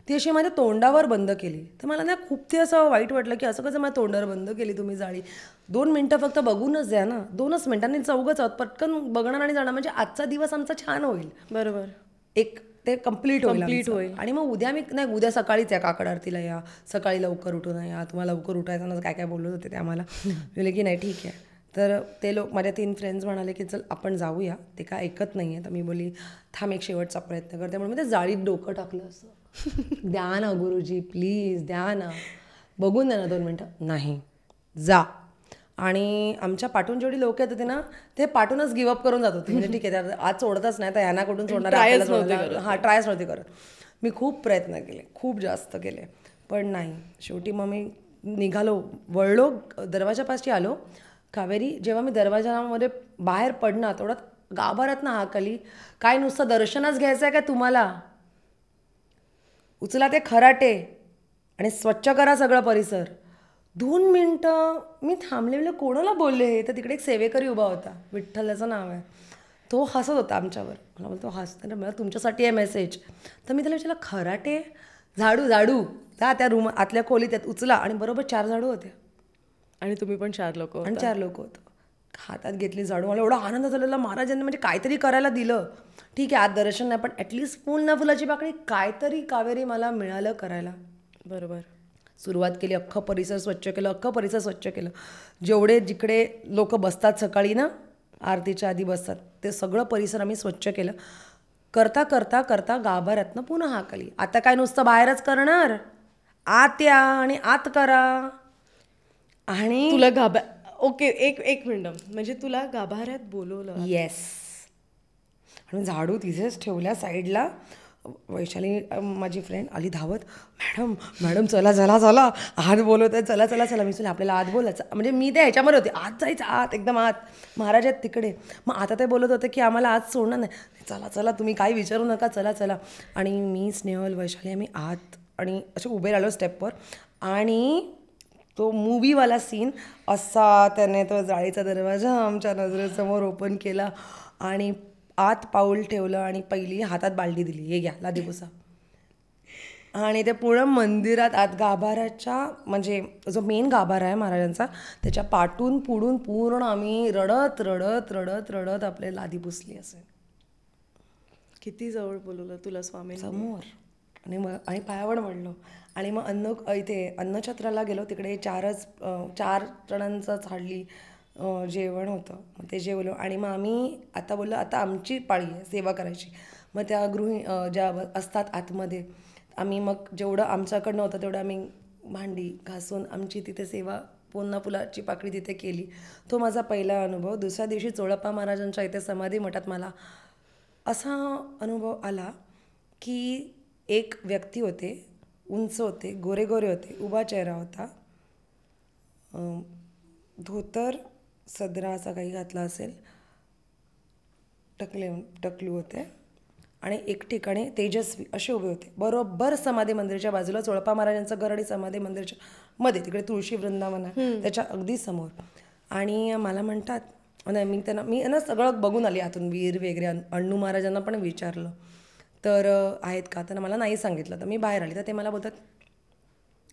ती अशी माझ्या तोंडावर बंद केली. तर मला ना खूप ते असं वाईट वाटलं की असं कसं माझ्या तोंडावर बंद केली तुम्ही जाळी. 2 मिनटं फक्त बघूनच द्या ना, 2च मिनटांनी चौघच आहोत, पटकन बघणार आणि जाणार, म्हणजे आजचा दिवस आमचा छान होईल. बरोबर, एक ते कंप्लीट होईल. आणि मग उद्या सकाळीच या, काकड आरतीला या, सकाळी लवकर उठून या, तुम्हाला लवकर उठायचं ना, काय काय बोलत होते ते आम्हाला. बोलले की नाही ठीक आहे. तर ते लोक, माझ्या 3 फ्रेंड्स म्हणाले की चल आपण जाऊया, ते काय ऐकत नाही आहे. तर मी बोलली थांब एक शेवटचा प्रयत्न करते, म्हणून मी ते जाळीत डोकं टाकलं असं, द्या ना गुरुजी प्लीज, द्या ना, बघून द्या ना 2 मिनटं. नाही, जा. आणि आमच्या पाठून जेवढी लोक येत होते ना, ते पाठूनच गिवअप करून जात होते, म्हणजे ठीक आहे आज सोडतच नाही तर यांना कुठून सोडणार, ट्रायच नव्हते करत. मी खूप प्रयत्न केले, खूप जास्त केले, पण नाही. शेवटी मग मी निघालो, वळलो, दरवाजापाशी आलो. कावेरी, जेव्हा मी दरवाजामध्ये बाहेर पडणार तेवढ्यात गाभाऱ्यात ना हाक आली, काय नुसतं दर्शनच घ्यायचं आहे का तुम्हाला, उचला ते खराटे आणि स्वच्छ करा सगळं परिसर. 2 मिनटं मी थांबले, कोणाला बोलले हे. तर तिकडे एक सेवेकरी उभा होता, विठ्ठलाचं नाव आहे, तो हसत होता आमच्यावर. मला बोलतो हसतं, मला तुमच्यासाठी आहे मेसेज. तर मी त्याला विचारलं खराटे, झाडू त्या रूम आतल्या खोलीत आहेत, उचला. आणि बरोबर 4 झाडू होते आणि तुम्ही पण 4 लोक आणि 4 लोक होतं. हातात घेतली झाडू. मला एवढा आनंद झालेला, महाराजांनी म्हणजे काहीतरी करायला दिलं. ठीक आहे आज दर्शन नाही, पण ॲटलिस्ट फुल ना फुलाची पाकळी काहीतरी कावेरी मला मिळालं करायला. बरोबर, सुरुवात केली, अख्खं परिसर स्वच्छ केलं. जेवढे जिकडे लोक बसतात सकाळी ना, आरतीच्या आधी बसतात, ते सगळं परिसर आम्ही स्वच्छ केलं. करता करता करता गाभाऱ्यातनं पुन्हा हाक आली, आता काय नुसतं बाहेरच करणार, आत या आणि आत करा. आणि तुला ओके, एक मिनिट, म्हणजे तुला गाभाऱ्यात बोलवलं. येस. आणि झाडू तिथेच ठेवल्या साईडला. वैशाली माझी फ्रेंड आली धावत, मॅडम चला आत बोलवत आहे, चला. मी तुला आपल्याला आत बोलायचं, म्हणजे मी त्या ह्याच्यामध्ये होते, आत जायचं, आत एकदम आत, महाराज आहेत तिकडे. मग आता ते बोलत होते की आम्हाला आत सोडणार नाही, चला तुम्ही काही विचारू नका, चला. आणि मी, स्नेहल, वैशाली आम्ही आत आणि असे उभे राहिलो स्टेपवर. आणि तो मूवीवाला सीन असा, त्याने तो जाळीचा दरवाजा आमच्या नजरेसमोर ओपन केला आणि आत पाऊल ठेवलं आणि पहिली हातात बालडी दिली, हे घ्या लादी पुसा. आणि ते पूर्ण मंदिरात आत गाभाऱ्याच्या, म्हणजे जो मेन गाभारा आहे महाराजांचा, त्याच्या पाठून पुढून पूर्ण आम्ही रडत आपले लादी पुसली असेल. किती जवळ बोलवलं तुला स्वामी समोर. आणि पायावर म्हणलो. आणि मग इथे अन्नछत्राला गेलो, तिकडे 4 जणांचंच हार्डली जेवण होतं. मग ते जेवलो आणि मग आम्ही आता बोललो आता आमची पाळी आहे सेवा करायची. मग त्या ज्या असतात आतमध्ये, आम्ही मग जेवढं आमच्याकडनं होतं तेवढं आम्ही भांडी घासून आमची तिथे सेवा, पुन्हा फुलाची पाकळी तिथे केली. तो माझा पहिला अनुभव. दुसऱ्या दिवशी चोळप्पा महाराजांच्या इथे समाधी मठात मला असा अनुभव आला की एक व्यक्ती होते, उंच होते, गोरे होते, उभा चेहरा होता, धोतर सदरा असा काही घातला असेल, टकलू होते आणि एक ठिकाणी तेजस्वी असे उभे होते. बरोबर समाधी मंदिराच्या बाजूला चोळप्पा महाराजांचं घर आणि समाधी मंदिराच्या मध्ये तिकडे तुळशी वृंदावन आहे, त्याच्या अगदी समोर. आणि मला म्हणतात, मी ना सगळं बघून आली आतून, वीर वगैरे, अण्णू महाराजांना पण विचारलं तर आहेत का, तर मला नाही सांगितलं. तर मी बाहेर आली तर ते मला बोलतात,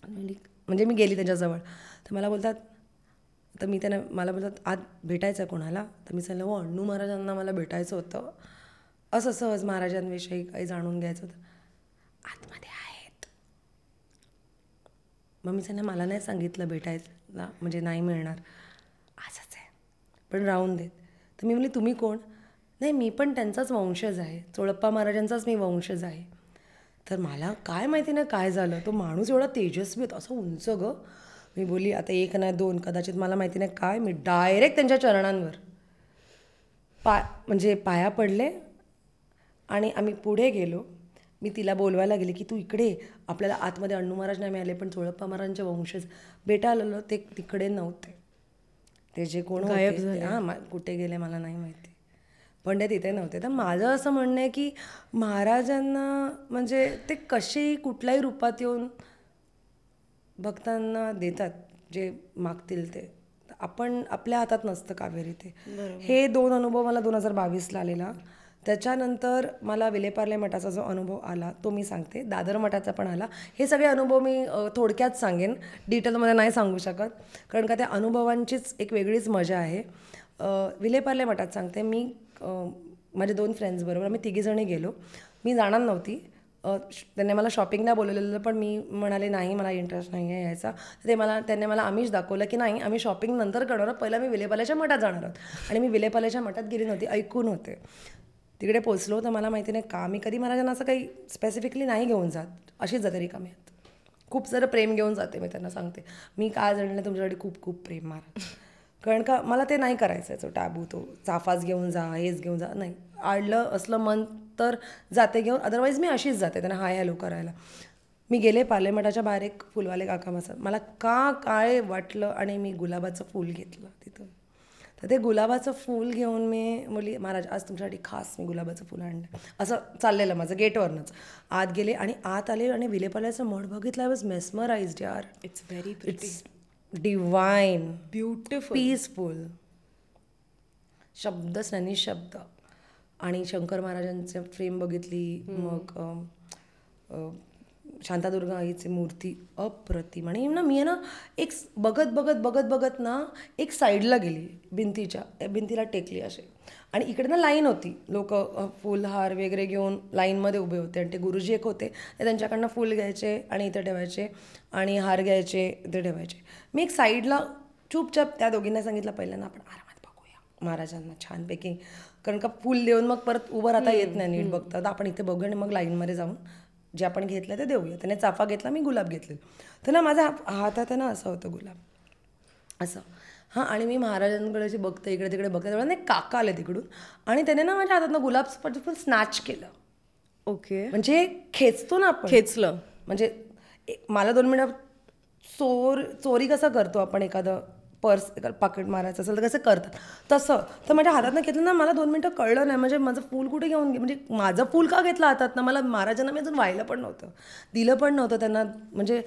म्हणजे मी गेली त्याच्याजवळ, तर मला बोलतात तर मी त्यांना मला बोलतात आत भेटायचं आहे कोणाला, तर मी सांगितलं हो अण्णू महाराजांना मला भेटायचं होतं, असं सहज महाराजांविषयी काही जाणून घ्यायचं होतं. आतमध्ये आहेत. मग मी सांगितलं मला नाही सांगितलं भेटायला, म्हणजे नाही मिळणार, असंच आहे पण राहून देत. तर मी म्हणली तुम्ही कोण? नाही मी पण त्यांचाच वंशज आहे, चोळप्पा महाराजांचाच मी वंशज आहे. तर मला काय माहिती नाही काय झालं, तो माणूस एवढा तेजस्वी होता, असं उंच गं. मी बोलली आता एक नाही दोन, कदाचित मला माहिती नाही काय, मी डायरेक्ट त्यांच्या चरणांवर म्हणजे पाया पडले आणि आम्ही पुढे गेलो. मी तिला बोलवायला गेले की तू इकडे, आपल्याला आतमध्ये अण्णू महाराज नाही मिळाले पण चोळप्पा महाराजांचे वंशज भेटायला. ते तिकडे नव्हते, ते जे कोण होते हां कुठे गेले मला नाही माहिती, पण ते तिथे नव्हते. तर माझं असं म्हणणं आहे की महाराजांना म्हणजे ते कसेही कुठल्याही रूपात येऊन भक्तांना देतात जे मागतील ते. आपण आपल्या हातात नसतं कावेरी ते. हे 2 अनुभव मला 2022ला आलेला. त्याच्यानंतर मला विलेपार्ले मठाचा जो अनुभव आला तो मी सांगते, दादर मठाचा पण आला. हे सगळे अनुभव मी थोडक्यात सांगेन, डिटेलमध्ये नाही सांगू शकत, कारण का त्या अनुभवांचीच एक वेगळीच मजा आहे. विलेपार्ले मठात सांगते मी. माझ्या 2 फ्रेंड्सबरोबर आम्ही 3 जणी गेलो. मी जाणार नव्हती, त्यांनी मला शॉपिंगला बोलवलेलं पण मी म्हणाले नाही मला इंटरेस्ट नाही आहे यायचा. त्यांनी मला आमिष दाखवलं की नाही आम्ही शॉपिंग नंतर करणार आहोत, पहिला मी विलेपार्ल्याच्या मठात जाणार आहोत. आणि मी विलेपार्ल्याच्या मठात गेली नव्हती, ऐकून होते. तिकडे पोचलो तर मला माहिती नाही का मी कधी महाराजांना असं काही स्पेसिफिकली नाही घेऊन जात, अशीच जाते रिकामी आहेत. खूप सारं प्रेम घेऊन जाते मी त्यांना सांगते मी काय जाणलं तुमच्यासाठी खूप खूप प्रेम महाराज, कारण का मला ते नाही करायचं आहे टॅबू, तो चाफाच घेऊन जा हेच घेऊन जा नाही. आडलं असलं मन तर जाते घेऊन, अदरवाईज मी अशीच जाते त्यांना हाय हॅलो करायला. मी गेले पार्ले मठाच्या बाहेर एक फुलवाले काका बसत, मला का काय वाटलं आणि मी गुलाबाचं फूल घेतलं तिथून. तर ते गुलाबाचं फूल घेऊन मी बोलली महाराज आज तुमच्यासाठी खास मी गुलाबाचं फूल आणलं, असं चाललेलं माझं गेटवरनंच. आत गेले आणि आत आले आणि विलेपार्ल्याचं मठ बघितलं. आय वॉज मेस्मराइज्ड यार. It's very pretty, divine, beautiful, peaceful, शब्दच नाही निशब्द. आणि शंकर महाराजांचे फ्रेम बघितली, मग शांतादुर्गा आईची मूर्ती अप्रतिम. आणि ना मी आहे ना एक बघत बघत बघत बघत ना एक साईडला गेली, भिंतीला टेकली असे. आणि इकडे ना लाईन होती, लोक फुलहार वगैरे घेऊन लाईनमध्ये उभे होते. आणि ते गुरुजी एक होते, ते त्यांच्याकडनं फूल घ्यायचे आणि इथे ठेवायचे आणि हार घ्यायचे इथे ठेवायचे. मी एक साईडला चुपचाप त्या दोघींना सांगितलं पहिल्यांदा आपण आरामात बघूया महाराजांना छानपैकी, कारण का फूल देऊन मग परत उभं राहता येत नाही नीट बघता, तर आपण इथे बघूया आणि मग लाईनमध्ये जाऊन जे आपण घेतलं ते देऊया. त्याने चाफा घेतला, मी गुलाब घेतले. तर ना माझ्या हातात ना असं होतं गुलाब असं. हां, आणि मी महाराजांकडे जे बघते इकडे तिकडे बघते तेव्हा नाही काका आले तिकडून आणि त्याने ना माझ्या हातातनं गुलाब फुल स्नॅच केलं. ओके, म्हणजे खेचतो ना आपण, खेचलं म्हणजे मला 2 मिनिटं चोरी कसं करतो आपण, एखादं पर्स पाकिट मारायचं असेल तर कसं करतात तसं. तर माझ्या हातातनं घेतलं ना, मला 2 मिनिटं कळलं नाही, म्हणजे माझं फूल कुठे घेऊन म्हणजे माझं फूल का घेतलं हातातनं, मला महाराजांना मी अजून व्हायला पण नव्हतं, दिलं पण नव्हतं त्यांना, म्हणजे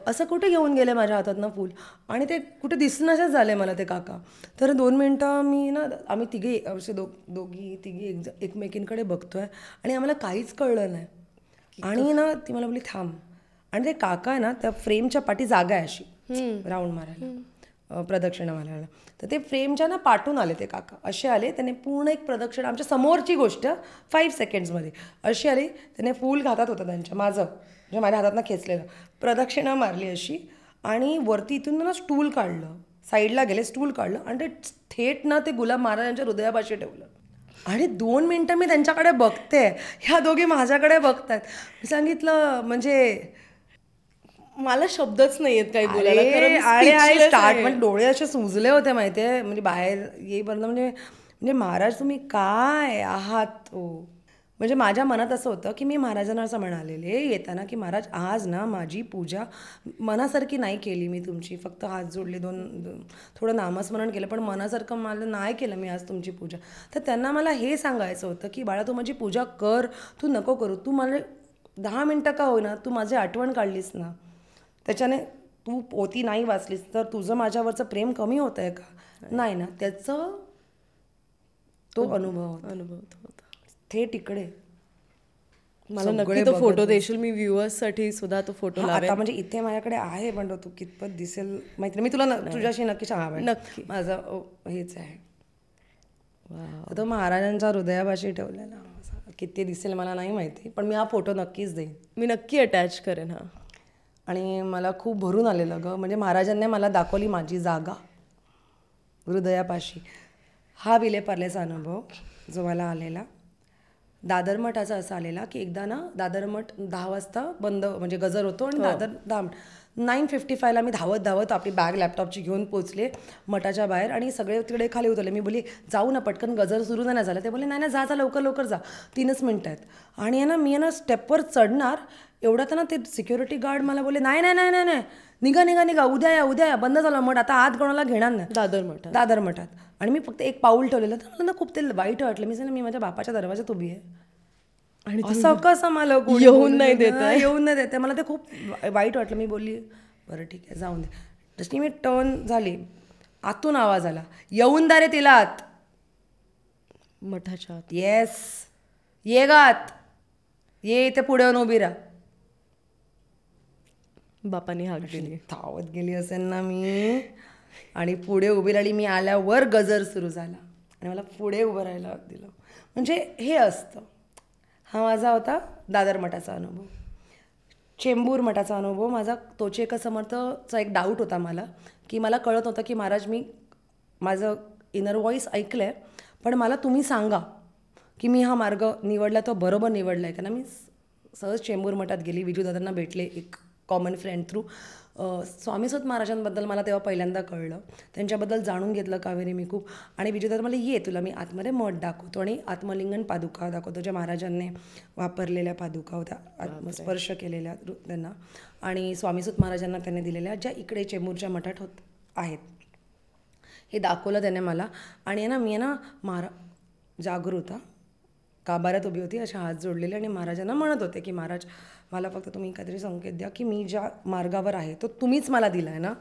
असं कुठे घेऊन गेले माझ्या हातातनं फूल. आणि ते कुठे दिसण्याचेच झाले मला ते काका. तर 2 मिनिटं मी ना आम्ही तिघे असे दोघी तिघी एकमेकींकडे बघतोय आणि आम्हाला काहीच कळलं नाही. आणि ना ती मला बोलली थांब. आणि ते काका आहे ना त्या फ्रेमच्या पाठी जागा आहे अशी राऊंड मारायला, प्रदक्षिणा मारायला. तर ते फ्रेमच्या ना पाठून आले ते काका, असे आले, त्याने पूर्ण एक प्रदक्षिणा आमच्या समोरची गोष्ट 5 सेकंड्समध्ये अशी आली, त्याने फूल हातात होतं त्यांच्या, माझं म्हणजे माझ्या हातातनं खेचलेलं, प्रदक्षिणा मारली अशी आणि वरती इथून ना स्टूल काढलं, साईडला गेले स्टूल काढलं आणि ते थेट ना ते गुलाब महाराजांच्या हृदयापाशी ठेवलं. आणि 2 मिनटं मी त्यांच्याकडे बघते, ह्या दोघी माझ्याकडे बघतायत. मी सांगितलं म्हणजे मला शब्दच नाही आहेत काही बोलायला. आणि स्टार्ट म्हणजे डोळे असे सुजले होते माहिती आहे, म्हणजे बाहेर येईपर्यंत म्हणजे महाराज तुम्ही काय आहात हो. म्हणजे माझ्या मनात असं होतं की मी महाराजांना असं म्हणालेले येताना की महाराज आज ना माझी पूजा मनासारखी नाही केली मी तुमची, फक्त हात जोडले, थोडं नामस्मरण केलं, पण मनासारखं मला नाही केलं मी आज तुमची पूजा. तर त्यांना मला हे सांगायचं होतं की बाळा तू माझी पूजा कर, तू नको करू, तू मला 10 मिनटं का होईना तू माझी आठवण काढलीस ना, त्याच्याने तू पोथी नाही वाचलीस तर तुझं माझ्यावरचं प्रेम कमी होतं आहे का? नाही ना, त्याचं तो अनुभव होता होता थेट इकडे मला नक्की तो फोटो देशील, मी व्ह्युअर्ससाठी सुद्धा तो फोटो आता म्हणजे इथे माझ्याकडे आहे, पण तू कितपत दिसेल माहिती, मी तुला तुझ्याशी नक्की सांगा. नक्की माझं हेच आहे. तो महाराजांच्या हृदयापाशी ठेवलेला, किती दिसेल मला नाही माहिती, पण मी हा फोटो नक्कीच देईन. मी नक्की अटॅच करेन हा. आणि मला खूप भरून आलेलं ग, म्हणजे महाराजांनी मला दाखवली माझी जागा हृदयापाशी. हा विलेपार्लेचा अनुभव जो मला आलेला दादर मठाचा असा आलेला की एकदा ना दादर मठ 10 वाजता बंद, म्हणजे गजर होतो आणि दादर 9:55ला मी धावत आपली बॅग लॅपटॉपची घेऊन पोचले मठाच्या बाहेर आणि सगळे तिकडे खाली उतरले. मी बोली जाऊ ना पटकन, गजर सुरू नाही झाला. ते बोले नाही जा लवकर जा, 3च मिनटं आहेत. आणि आहे ना मी आहे ना स्टेपवर चढणार एवढ्यात ना ते सिक्युरिटी गार्ड मला बोले नाही निघा उद्या या बंद झालं मठ, आता आत कोणाला घेणार नाही दादर मठात. आणि मी फक्त एक पाऊल ठेवलेलं, तर मला ना खूप ते वाईट वाटलं. मी माझ्या बापाच्या दरवाजात उभी आहे आणि असं कसं मला येऊन नाही देते, मला ते खूप वाईट वाटलं. मी बोलली बरं ठीक आहे जाऊन दे. जशी मी टर्न झाली आतून आवाज आला, येऊन दा रे तिला आत, मठाच्या आत. येस ये गात, ये इथे पुढे येऊन उभी राहा. बापाने हाक दिली, धावत गेली असेल ना मी, आणि पुढे उभी राहिली. मी आल्यावर गजर सुरू झाला आणि मला पुढे उभं राहायला दिलं. म्हणजे हे असतं. हा माझा होता दादर मठाचा अनुभव. चेंबूर मठाचा अनुभव माझा तोचेका समर्थचा एक डाऊट होता मला, की मला कळत नव्हतं की महाराज मी माझं इनर व्हॉईस ऐकलं आहे, पण मला तुम्ही सांगा की मी हा मार्ग निवडला तो बरोबर निवडला आहे का ना. मी सहज चेंबूर मठात गेली, विजूदादांना भेटले एक कॉमन फ्रेंड थ्रू. स्वामीसुत महाराजांबद्दल मला तेव्हा पहिल्यांदा कळलं, त्यांच्याबद्दल जाणून घेतलं कावेरी मी खूप. आणि विजूदादा मला ये तुला मी आतमध्ये मठ दाखवतो आणि आत्मलिंगन पादुका दाखवतो, ज्या महाराजांनी वापरलेल्या पादुका होत्या, आत्मस्पर्श केलेल्या त्यांना, आणि स्वामीसुत महाराजांना त्यांनी दिलेल्या, ज्या इकडे चेंबूरच्या मठात आहेत. हे दाखवलं त्याने मला. आणि आहे ना मी आहे ना जागृत गाभाऱ्यात उभी होती, अशा हात जोडलेले, आणि महाराजांना म्हणत होते की महाराज मला फक्त तुम्ही काहीतरी संकेत द्या की मी ज्या मार्गावर आहे तो तुम्हीच मला दिला आहे ना,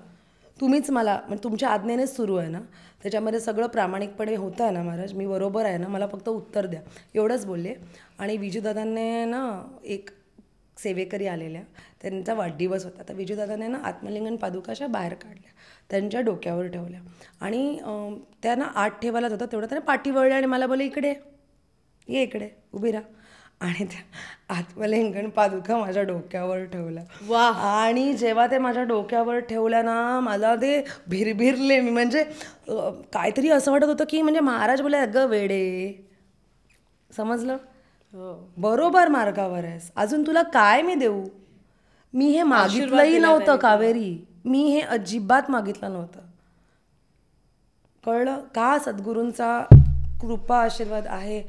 तुम्हीच मला, म्हणजे तुमच्या आज्ञेनेच सुरू आहे ना, त्याच्यामध्ये सगळं प्रामाणिकपणे होतं आहे ना महाराज, मी बरोबर आहे ना, मला फक्त उत्तर द्या, एवढंच बोलले. आणि विजूदादांनी ना एक सेवेकरी आलेल्या, त्यांचा वाढदिवस होता, तर विजूदादांनी ना आत्मलिंगन पादुकाशा बाहेर काढल्या, त्यांच्या डोक्यावर ठेवल्या, आणि त्यांना आत ठेवायलाच होतं तेवढं त्याने पाठी वळल्या आणि मला बोले इकडे ये, इकडे उभी राहा. आणि त्या आत्मलिंगन पादुका माझ्या डोक्यावर ठेवल्या. वा. आणि जेव्हा ते माझ्या डोक्यावर ठेवल्या ना, मला ते भिरभिरले मी, म्हणजे काहीतरी असं वाटत होतं की म्हणजे महाराज बोले अगं वेडे, समजलं, बरोबर मार्गावर आहेस, अजून तुला काय मी देऊ. मी हे मागितलंही नव्हतं कावेरी, मी हे अजिबात मागितलं नव्हतं. कळलं का सद्गुरूंचा कृपा आशीर्वाद आहे.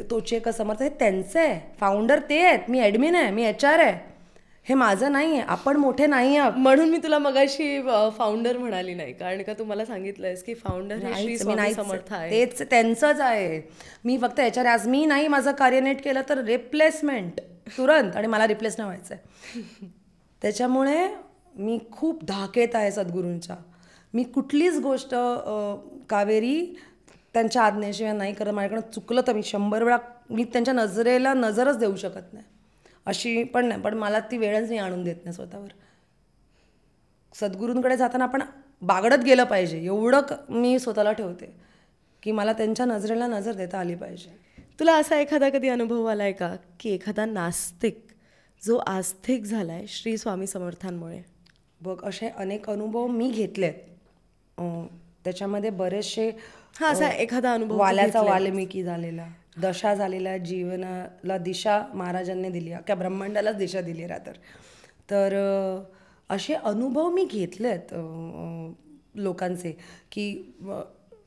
तोचेका समर्थ हे त्यांचं आहे, फाउंडर ते आहेत, मी ॲडमिन आहे, मी HR आहे, हे माझं नाही आहे, आपण मोठे नाही आहोत. म्हणून मी तुला मगाशी फाउंडर म्हणाली नाही, कारण का तू मला सांगितलंयस की फाउंडर श्री स्वामी समर्थ आहे, तेच त्यांचंच आहे. मी फक्त HR आहे. आज मी नाही माझं कार्य नीट केलं तर रिप्लेसमेंट तुरंत, आणि मला रिप्लेस नाही व्हायचं आहे. त्याच्यामुळे मी खूप धाकेत आहे सद्गुरूंच्या. मी कुठलीच गोष्ट कावेरी त्यांच्या आज्ञेशिवाय नाही करत. माझ्याकडनं चुकलं तर मी 100 वेळा मी त्यांच्या नजरेला नजरच देऊ शकत नाही, अशी पण नाही, पण मला ती वेळच मी आणून देत नाही स्वतःवर. सद्गुरूंकडे जाताना आपण बागडत गेलं पाहिजे, एवढं मी स्वतःला ठेवते की मला त्यांच्या नजरेला नजर देता आली पाहिजे. तुला असा एखादा कधी अनुभव आलाय का की एखादा नास्तिक जो आस्तिक झालाय श्री स्वामी समर्थांमुळे? बघ, असे अनेक अनुभव मी घेतलेत. त्याच्यामध्ये बरेचसे असा एखादा अनुभव, वाल्याचा वाल्मिकी झालेला, दशा झालेल्या, जीवनाला दिशा महाराजांनी दिली, अख्ख्या ब्रह्मांडालाच दिशा दिली राहतर. तर असे अनुभव मी घेतलेत लोकांचे की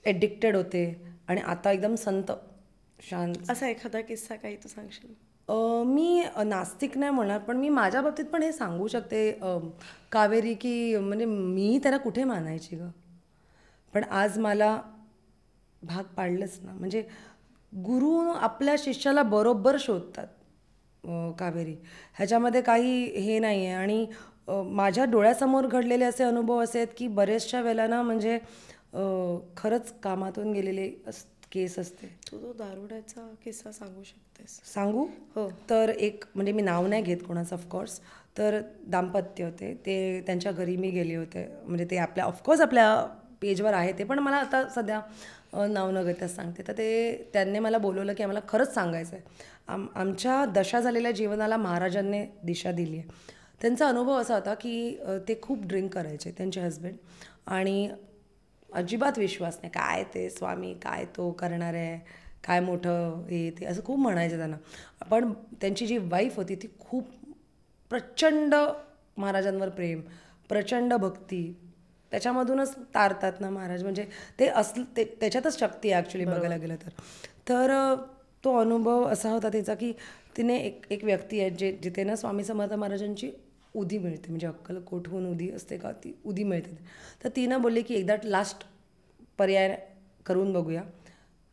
ॲडिक्टेड होते आणि आता एकदम संत शांत. असा एखादा किस्सा काही तू सांगशील? मी नास्तिक नाही म्हणणार, पण मी माझ्या बाबतीत पण हे सांगू शकते कावेरी की म्हणजे मी त्याला कुठे मानायची ग, पण आज मला भाग पाडलंच ना. म्हणजे गुरु आपल्या शिष्याला बरोबर शोधतात कावेरी, ह्याच्यामध्ये काही हे नाही आहे. आणि माझ्या डोळ्यासमोर घडलेले असे अनुभव असे आहेत की बरेचशा वेळेला ना म्हणजे खरंच कामातून गेलेले केस असते. तू तो दारुड्याचा किस्सा सांगू शकतेस? सांगू? हो. तर एक म्हणजे मी नाव नाही घेत कोणाचं ऑफकोर्स. तर दाम्पत्य होते ते, त्यांच्या घरी मी गेले होते. म्हणजे ते ऑफकोर्स आपल्या पेजवर आहे ते, पण मला आता सध्या नाव न घेताच सांगते. तर त्यांनी मला बोलवलं की आम्हाला खरंच सांगायचं आहे. आमच्या दशा झालेल्या जीवनाला महाराजांनी दिशा दिली आहे. त्यांचा अनुभव असा होता की ते खूप ड्रिंक करायचे त्यांचे हस्बंड, आणि अजिबात विश्वास नाही, काय ते स्वामी, काय तो करणार आहे, काय मोठं हे ते, असं खूप म्हणायचं त्यांना. पण त्यांची जी वाईफ होती ती खूप प्रचंड महाराजांवर प्रेम, प्रचंड भक्ती, त्याच्यामधूनच तारतात ना महाराज. म्हणजे ते त्याच्यातच शक्ती आहे ॲक्च्युली बघायला गेलं तर तो अनुभव असा होता तिचा की तिने एक व्यक्ती आहे जिथे ना स्वामी समर्थ महाराजांची उदी मिळते, म्हणजे अक्कलकोटहून उदी असते का, ती उदी मिळते. तर तिनं बोलली की एकदा लास्ट पर्याय करून बघूया,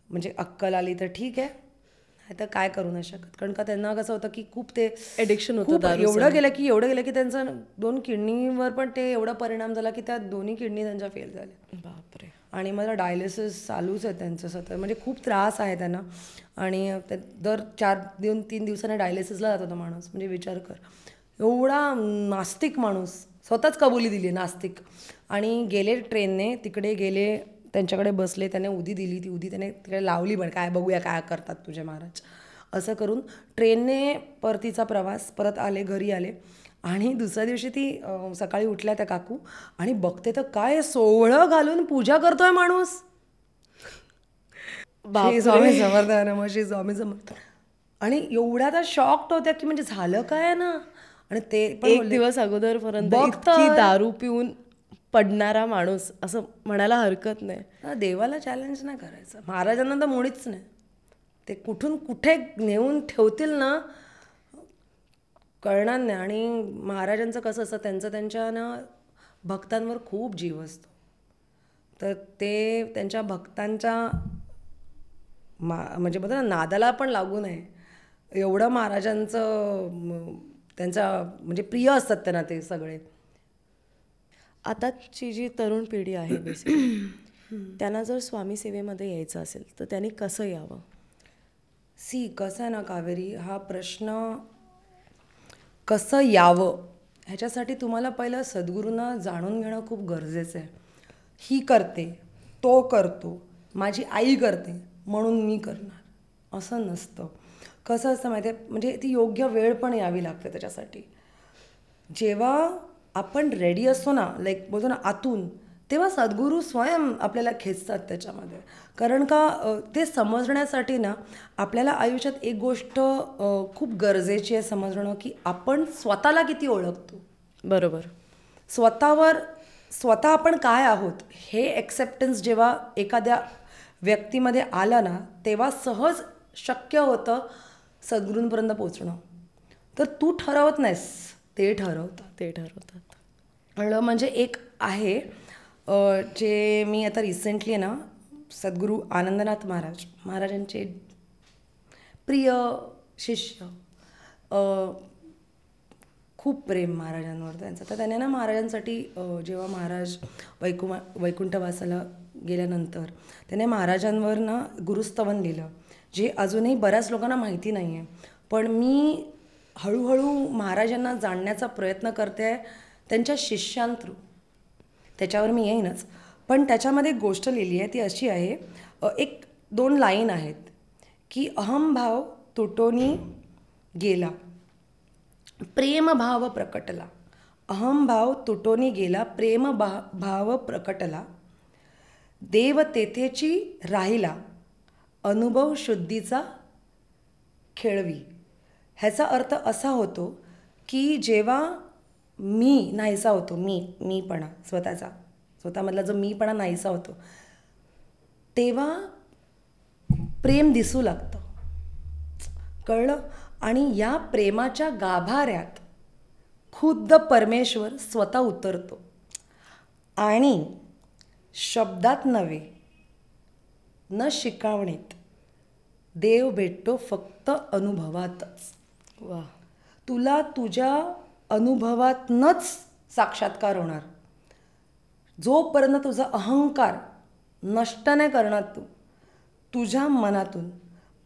म्हणजे अक्कल आली तर ठीक आहे, नाही तर काय करू नाही शकत. कारण का त्यांना कसं होतं की खूप ते एडिक्शन होतं, एवढं गेलं की त्यांचं 2 किडनीवर पण ते एवढा परिणाम झाला की त्या 2 किडनी त्यांच्या फेल झाल्या. बापरे. आणि मला डायलिसिस चालूच आहे त्यांचं सतत, म्हणजे खूप त्रास आहे त्यांना. आणि दर 4-3 दिवसाने डायलिसिसला जात होता माणूस. म्हणजे विचार कर, एवढा नास्तिक माणूस, स्वतःच कबुली दिली नास्तिक. आणि गेले ट्रेनने, तिकडे गेले, त्यांच्याकडे बसले, त्याने उदी दिली. ती उदी त्याने तिकडे लावली, पण काय बघूया काय करतात तुझे महाराज. असं करून ट्रेनने परतीचा प्रवास, परत आले, घरी आले. आणि दुसऱ्या दिवशी ती सकाळी उठल्या त्या काकू, आणि बघते तर काय सोहळं घालून पूजा करतोय माणूस. श्री स्वामी समर्थ नमः, श्री स्वामी समर्थ. आणि एवढ्या त्या शॉक्ड होत्या की म्हणजे झालं काय ना. आणि ते पण एक दिवस अगोदरपर्यंत इतकी दारू पिऊन पडणारा माणूस असं म्हणायला हरकत नाही. देवाला चॅलेंज नाही करायचं, महाराजांना तर मुळीच नाही. ते कुठून कुठे नेऊन ठेवतील ना कळणार नाही. आणि महाराजांचं कसं असतं, त्यांच्या ना भक्तांवर खूप जीव असतो. तर ते त्यांच्या भक्तांच्या म्हणजे बघा ना, नादाला पण लागू नये एवढं महाराजांचं त्यांचा म्हणजे प्रिय असतात त्यांना ते सगळे. आताची जी तरुण पिढी आहे बेसिकली, त्यांना जर स्वामी सेवेमध्ये यायचं असेल तर त्यांनी कसं यावं? कसं आहे ना कावेरी, हा प्रश्न कसं यावं ह्याच्यासाठी तुम्हाला पहिलं सद्गुरूंना जाणून घेणं खूप गरजेचं आहे. ही करते, तो करतो, माझी आई करते म्हणून मी करणार, असं नसतं. कसं असतं माहिती आहे, म्हणजे ती योग्य वेळ पण यावी लागते त्याच्यासाठी. जेव्हा आपण रेडी असतो ना, लाईक बोलतो ना आतून, तेव्हा सद्गुरू स्वयं आपल्याला खेचतात त्याच्यामध्ये. कारण का ते समजण्यासाठी ना आपल्याला आयुष्यात एक गोष्ट खूप गरजेची आहे समजणं, की आपण स्वतःला किती ओळखतो. बरोबर. स्वतः आपण काय आहोत हे ॲक्सेप्टन्स जेव्हा एखाद्या व्यक्तीमध्ये आलं ना, तेव्हा सहज शक्य होतं सद्गुरूंपर्यंत पोचणं. तर तू ठरवत नाहीस, ते ठरवतात. म्हणजे एक आहे जे मी आता रिसेंटली आहे ना, सद्गुरू आनंदनाथ महाराजांचे प्रिय शिष्य, खूप प्रेम महाराजांवर त्यांचं. तर त्याने ना महाराजांसाठी जेव्हा महाराज वैकुंठवासाला गेल्यानंतर त्याने महाराजांवर ना गुरुस्तवन लिहिलं, जे अजूनही बऱ्याच लोकांना माहिती नाही आहे. पण मी हळूहळू महाराजांना जाणण्याचा प्रयत्न करते आहे त्यांच्या शिष्यांथ्रू. त्याच्यावर मी येईनच. पण त्याच्यामध्ये एक गोष्ट लिहिली आहे, ती अशी आहे, 1-2 लाईन आहेत की अहमभाव तुटोनी गेला, प्रेमभाव प्रकटला. अहमभाव तुटोनी गेला, प्रेमभाव प्रकटला, देव तेथेची राहिला, अनुभव शुद्धीचा खेळवी. ह्याचा अर्थ असा होतो की जेव्हा मी नाहीसा होतो, मीपणा, स्वतःमधला जो मीपणा नाहीसा होतो, तेव्हा प्रेम दिसू लागतं. कळलं? आणि या प्रेमाच्या गाभाऱ्यात खुद्द परमेश्वर स्वतः उतरतो. आणि शब्दात नव्हे, न शिकवणीत देव भेटतो, फक्त अनुभवातच. वा. तुला तुझ्या अनुभवातनंच साक्षात्कार होणार. जोपर्यंत तुझा अहंकार नष्ट नाही करणार तुझ्या मनातून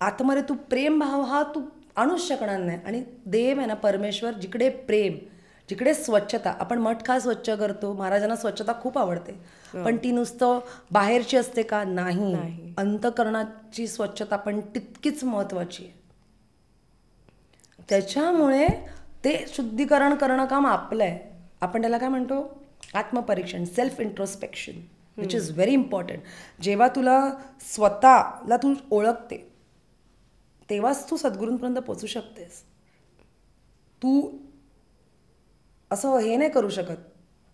आतमध्ये तू प्रेम भाव हा तू आणूच शकणार नाही. आणि देव आहे ना, परमेश्वर, जिकडे प्रेम, जिकडे स्वच्छता, आपण मठ का स्वच्छ करतो, महाराजांना स्वच्छता खूप आवडते, पण ती नुसतं बाहेरची असते का? नाही. अंतःकरणाची स्वच्छता पण तितकीच महत्वाची आहे. त्याच्यामुळे ते शुद्धीकरण करणं काम आपलं आहे. आपण त्याला काय म्हणतो? आत्मपरीक्षण, self introspection, which is very important. जेव्हा तुला स्वतःला तू ओळखते तेव्हाच तू सद्गुरूंपर्यंत पोचू शकतेस. तू असं हे नाही करू शकत,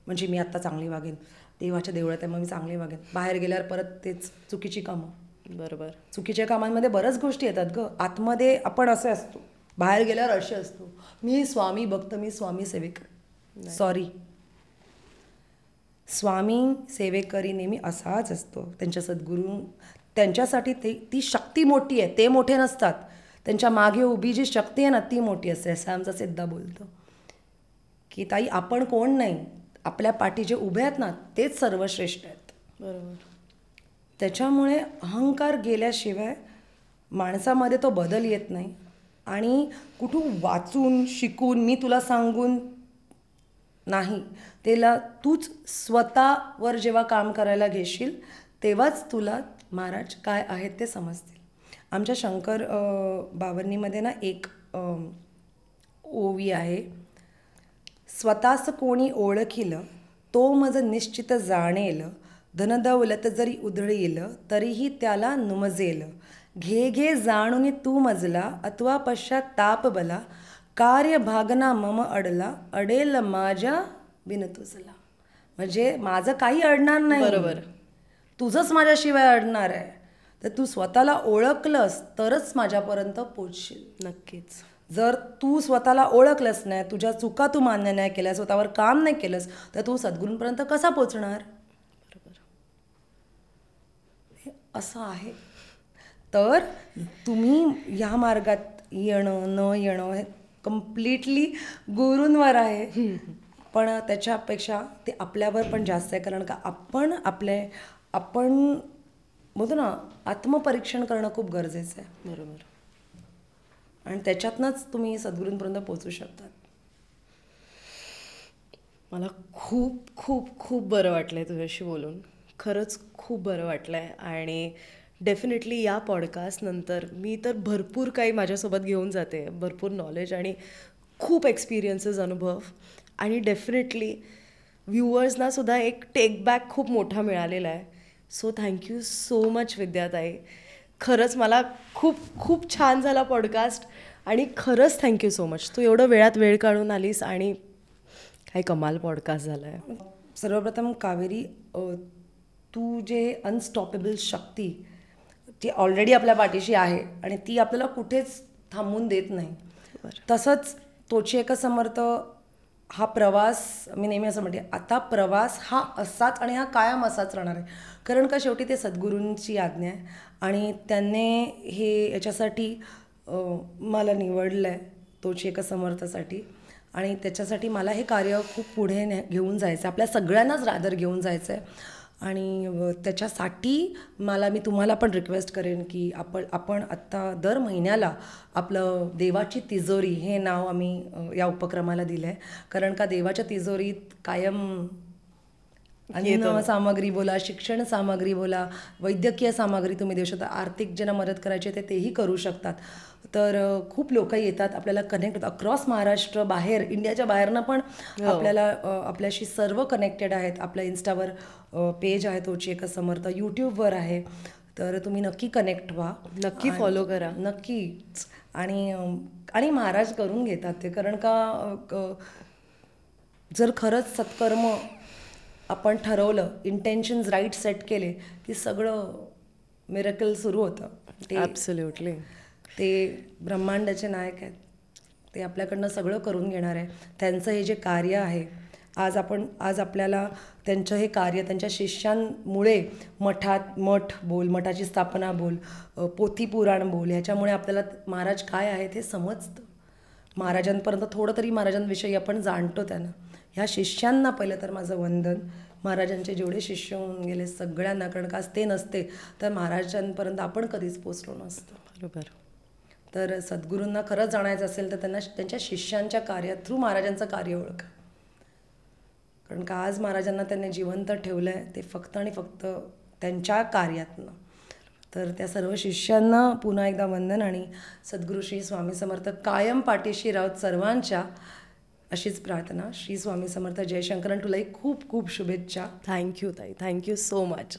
म्हणजे मी आत्ता चांगली वागेन, देवाच्या देवळात आहे मग मी चांगली वागेन, बाहेर गेल्यावर परत तेच चुकीची कामं. बरोबर. चुकीच्या कामांमध्ये बऱ्याच गोष्टी येतात ग. आतमध्ये आपण असे असतो, बाहेर गेल्यावर असे असतो, मी स्वामी भक्त, मी स्वामी सेवेकर. सॉरी, स्वामी सेवेकरी नेहमी असाच असतो. त्यांच्या सद्गुरू, त्यांच्यासाठी ती शक्ती मोठी आहे, ते मोठे नसतात. त्यांच्या मागे उभी जी शक्ती आहे ना ती मोठी असते. असं आमचा सिद्धा बोलतो की ताई, आपण कोण नाही, आपल्या पाठी जे उभे आहेत ना तेच सर्वश्रेष्ठ आहेत. बरोबर. त्याच्यामुळे अहंकार गेल्याशिवाय माणसामध्ये तो बदल येत नाही. आणि कुठून वाचून शिकून मी तुला सांगून नाही, त्याला तूच स्वतःवर जेव्हा काम करायला घेशील तेव्हाच तुला महाराज काय आहेत ते समजतील. आमच्या शंकर बावन्नीमध्ये ना एक ओवी आहे, स्वतःच कोणी ओळखील तो मज निश्चित जाणेल, धनदौलत जरी उधळील तरीही त्याला नुमजेल, घे घे जाणून तू मजला अथवा पश्चाताप बला, कार्य भागना मम अडला अडेल माझ्या बिन तुझला. म्हणजे माझं काही अडणार नाही, बरोबर, तुझंच माझ्याशिवाय अडणार आहे. तर तू स्वतःला ओळखलंस तरच माझ्यापर्यंत पोचशील. नक्कीच. जर तू स्वतःला ओळखलंस नाही, तुझ्या चुका तू मान्य नाही केल्या, स्वतःवर काम नाही केलंस, तर तू सद्गुरूंपर्यंत कसा पोचणार? बरोबर. असं आहे. तर तुम्ही या मार्गात येणं न येणं हे कम्प्लिटली गुरूंवर आहे. पण त्याच्यापेक्षा ते आपल्यावर पण जास्त आहे, कारण का आपण बोलतो ना, आत्मपरीक्षण करणं खूप गरजेचं आहे. बरोबर. आणि त्याच्यातनंच तुम्ही सद्गुरूंपर्यंत पोचू शकतात. मला खूप खूप खूप बरं वाटलं आहे तुझ्याशी बोलून, खरंच खूप बरं वाटलं आहे. आणि डेफिनेटली या पॉडकास्टनंतर मी तर भरपूर काही माझ्यासोबत घेऊन जाते, भरपूर नॉलेज आणि खूप एक्सपिरियन्सेस, अनुभव. आणि डेफिनेटली व्ह्युअर्सना सुद्धा एक टेक बॅक खूप मोठा मिळालेला आहे. सो थँक्यू सो मच विद्याताई. खरंच मला खूप खूप छान झाला पॉडकास्ट आणि खरंच थँक्यू सो मच. तू एवढं वेळात वेळ काढून आलीस आणि काही कमाल पॉडकास्ट झाला आहे. सर्वप्रथम कावेरी, तू जे अनस्टॉपेबल शक्ती जी ऑलरेडी आपल्या पाठीशी आहे आणि ती आपल्याला कुठेच थांबवून देत नाही. तसंच तोची एक समर्थ हा प्रवास, मी नेहमी असं म्हणते, आता प्रवास हा असाच आणि हा कायम असाच राहणार आहे. कारण का शेवटी ते सद्गुरूंची आज्ञा आहे आणि त्यांनी हे याच्यासाठी मला निवडलं आहे, तोची एका समर्थासाठी. आणि त्याच्यासाठी मला हे कार्य खूप पुढे घेऊन जायचं आहे, आपल्या सगळ्यांनाच रादर घेऊन जायचं आहे. आणि त्याच्यासाठी मी तुम्हाला पण रिक्वेस्ट करेन की आपण आत्ता दर महिन्याला आपलं देवाची तिजोरी हे नाव आम्ही या उपक्रमाला दिलं आहे. कारण का देवाच्या तिजोरीत कायम अन्न सामग्री बोला, शिक्षण सामग्री बोला, वैद्यकीय सामग्री तुम्ही देऊ शकता, आर्थिक ज्यांना मदत करायची आहे तेही करू शकतात. तर खूप लोक येतात, आपल्याला कनेक्ट होतात अक्रॉस महाराष्ट्र, बाहेर इंडियाच्या बाहेरनं पण आपल्याला आपल्याशी सर्व कनेक्टेड आहेत. आपल्या इन्स्टावर पेज आहे तोची एक समर्थ, यूट्यूबवर आहे. तर तुम्ही नक्की कनेक्ट व्हा, नक्की फॉलो करा, नक्कीच. आणि महाराज करून घेतात ते. कारण का जर खरंच सत्कर्म आपण ठरवलं, इंटेन्शन्स राईट सेट केले की सगळं मिरेकल सुरू होतं. ते ॲब्सोल्युटली ते ब्रह्मांडाचे नायक आहेत, ते आपल्याकडनं सगळं करून घेणार आहे. त्यांचं हे जे कार्य आहे, आज आपल्याला त्यांचं हे कार्य त्यांच्या शिष्यांमुळे मठ बोल, मठाची स्थापना बोल, पोथी पुराण बोल, ह्याच्यामुळे आपल्याला महाराज काय आहे ते समजतं. महाराजांपर्यंत थोडं तरी महाराजांविषयी आपण जाणतो त्यांना. ह्या शिष्यांना पहिलं तर माझं वंदन. महाराजांचे जेवढे शिष्य होऊन गेले सगळ्यांना, कारण का ते नसते तर महाराजांपर्यंत आपण कधीच पोचलो नसतो. बरोबर. तर सद्गुरूंना खरंच जाणायचं असेल तर त्यांना त्यांच्या शिष्यांच्या कार्यात थ्रू महाराजांचं कार्य ओळखा. कारण का आज महाराजांना त्यांनी जिवंत ठेवलं आहे ते फक्त आणि फक्त त्यांच्या कार्यातनं. तर त्या सर्व शिष्यांना पुन्हा एकदा वंदन आणि सद्गुरू श्री स्वामी समर्थ कायम पाठीशी राहत सर्वांच्या, अशीच प्रार्थना. श्री स्वामी समर्थ. जयशंकर. तुलाही खूप खूप शुभेच्छा. थँक्यू ताई, थँक्यू सो मच.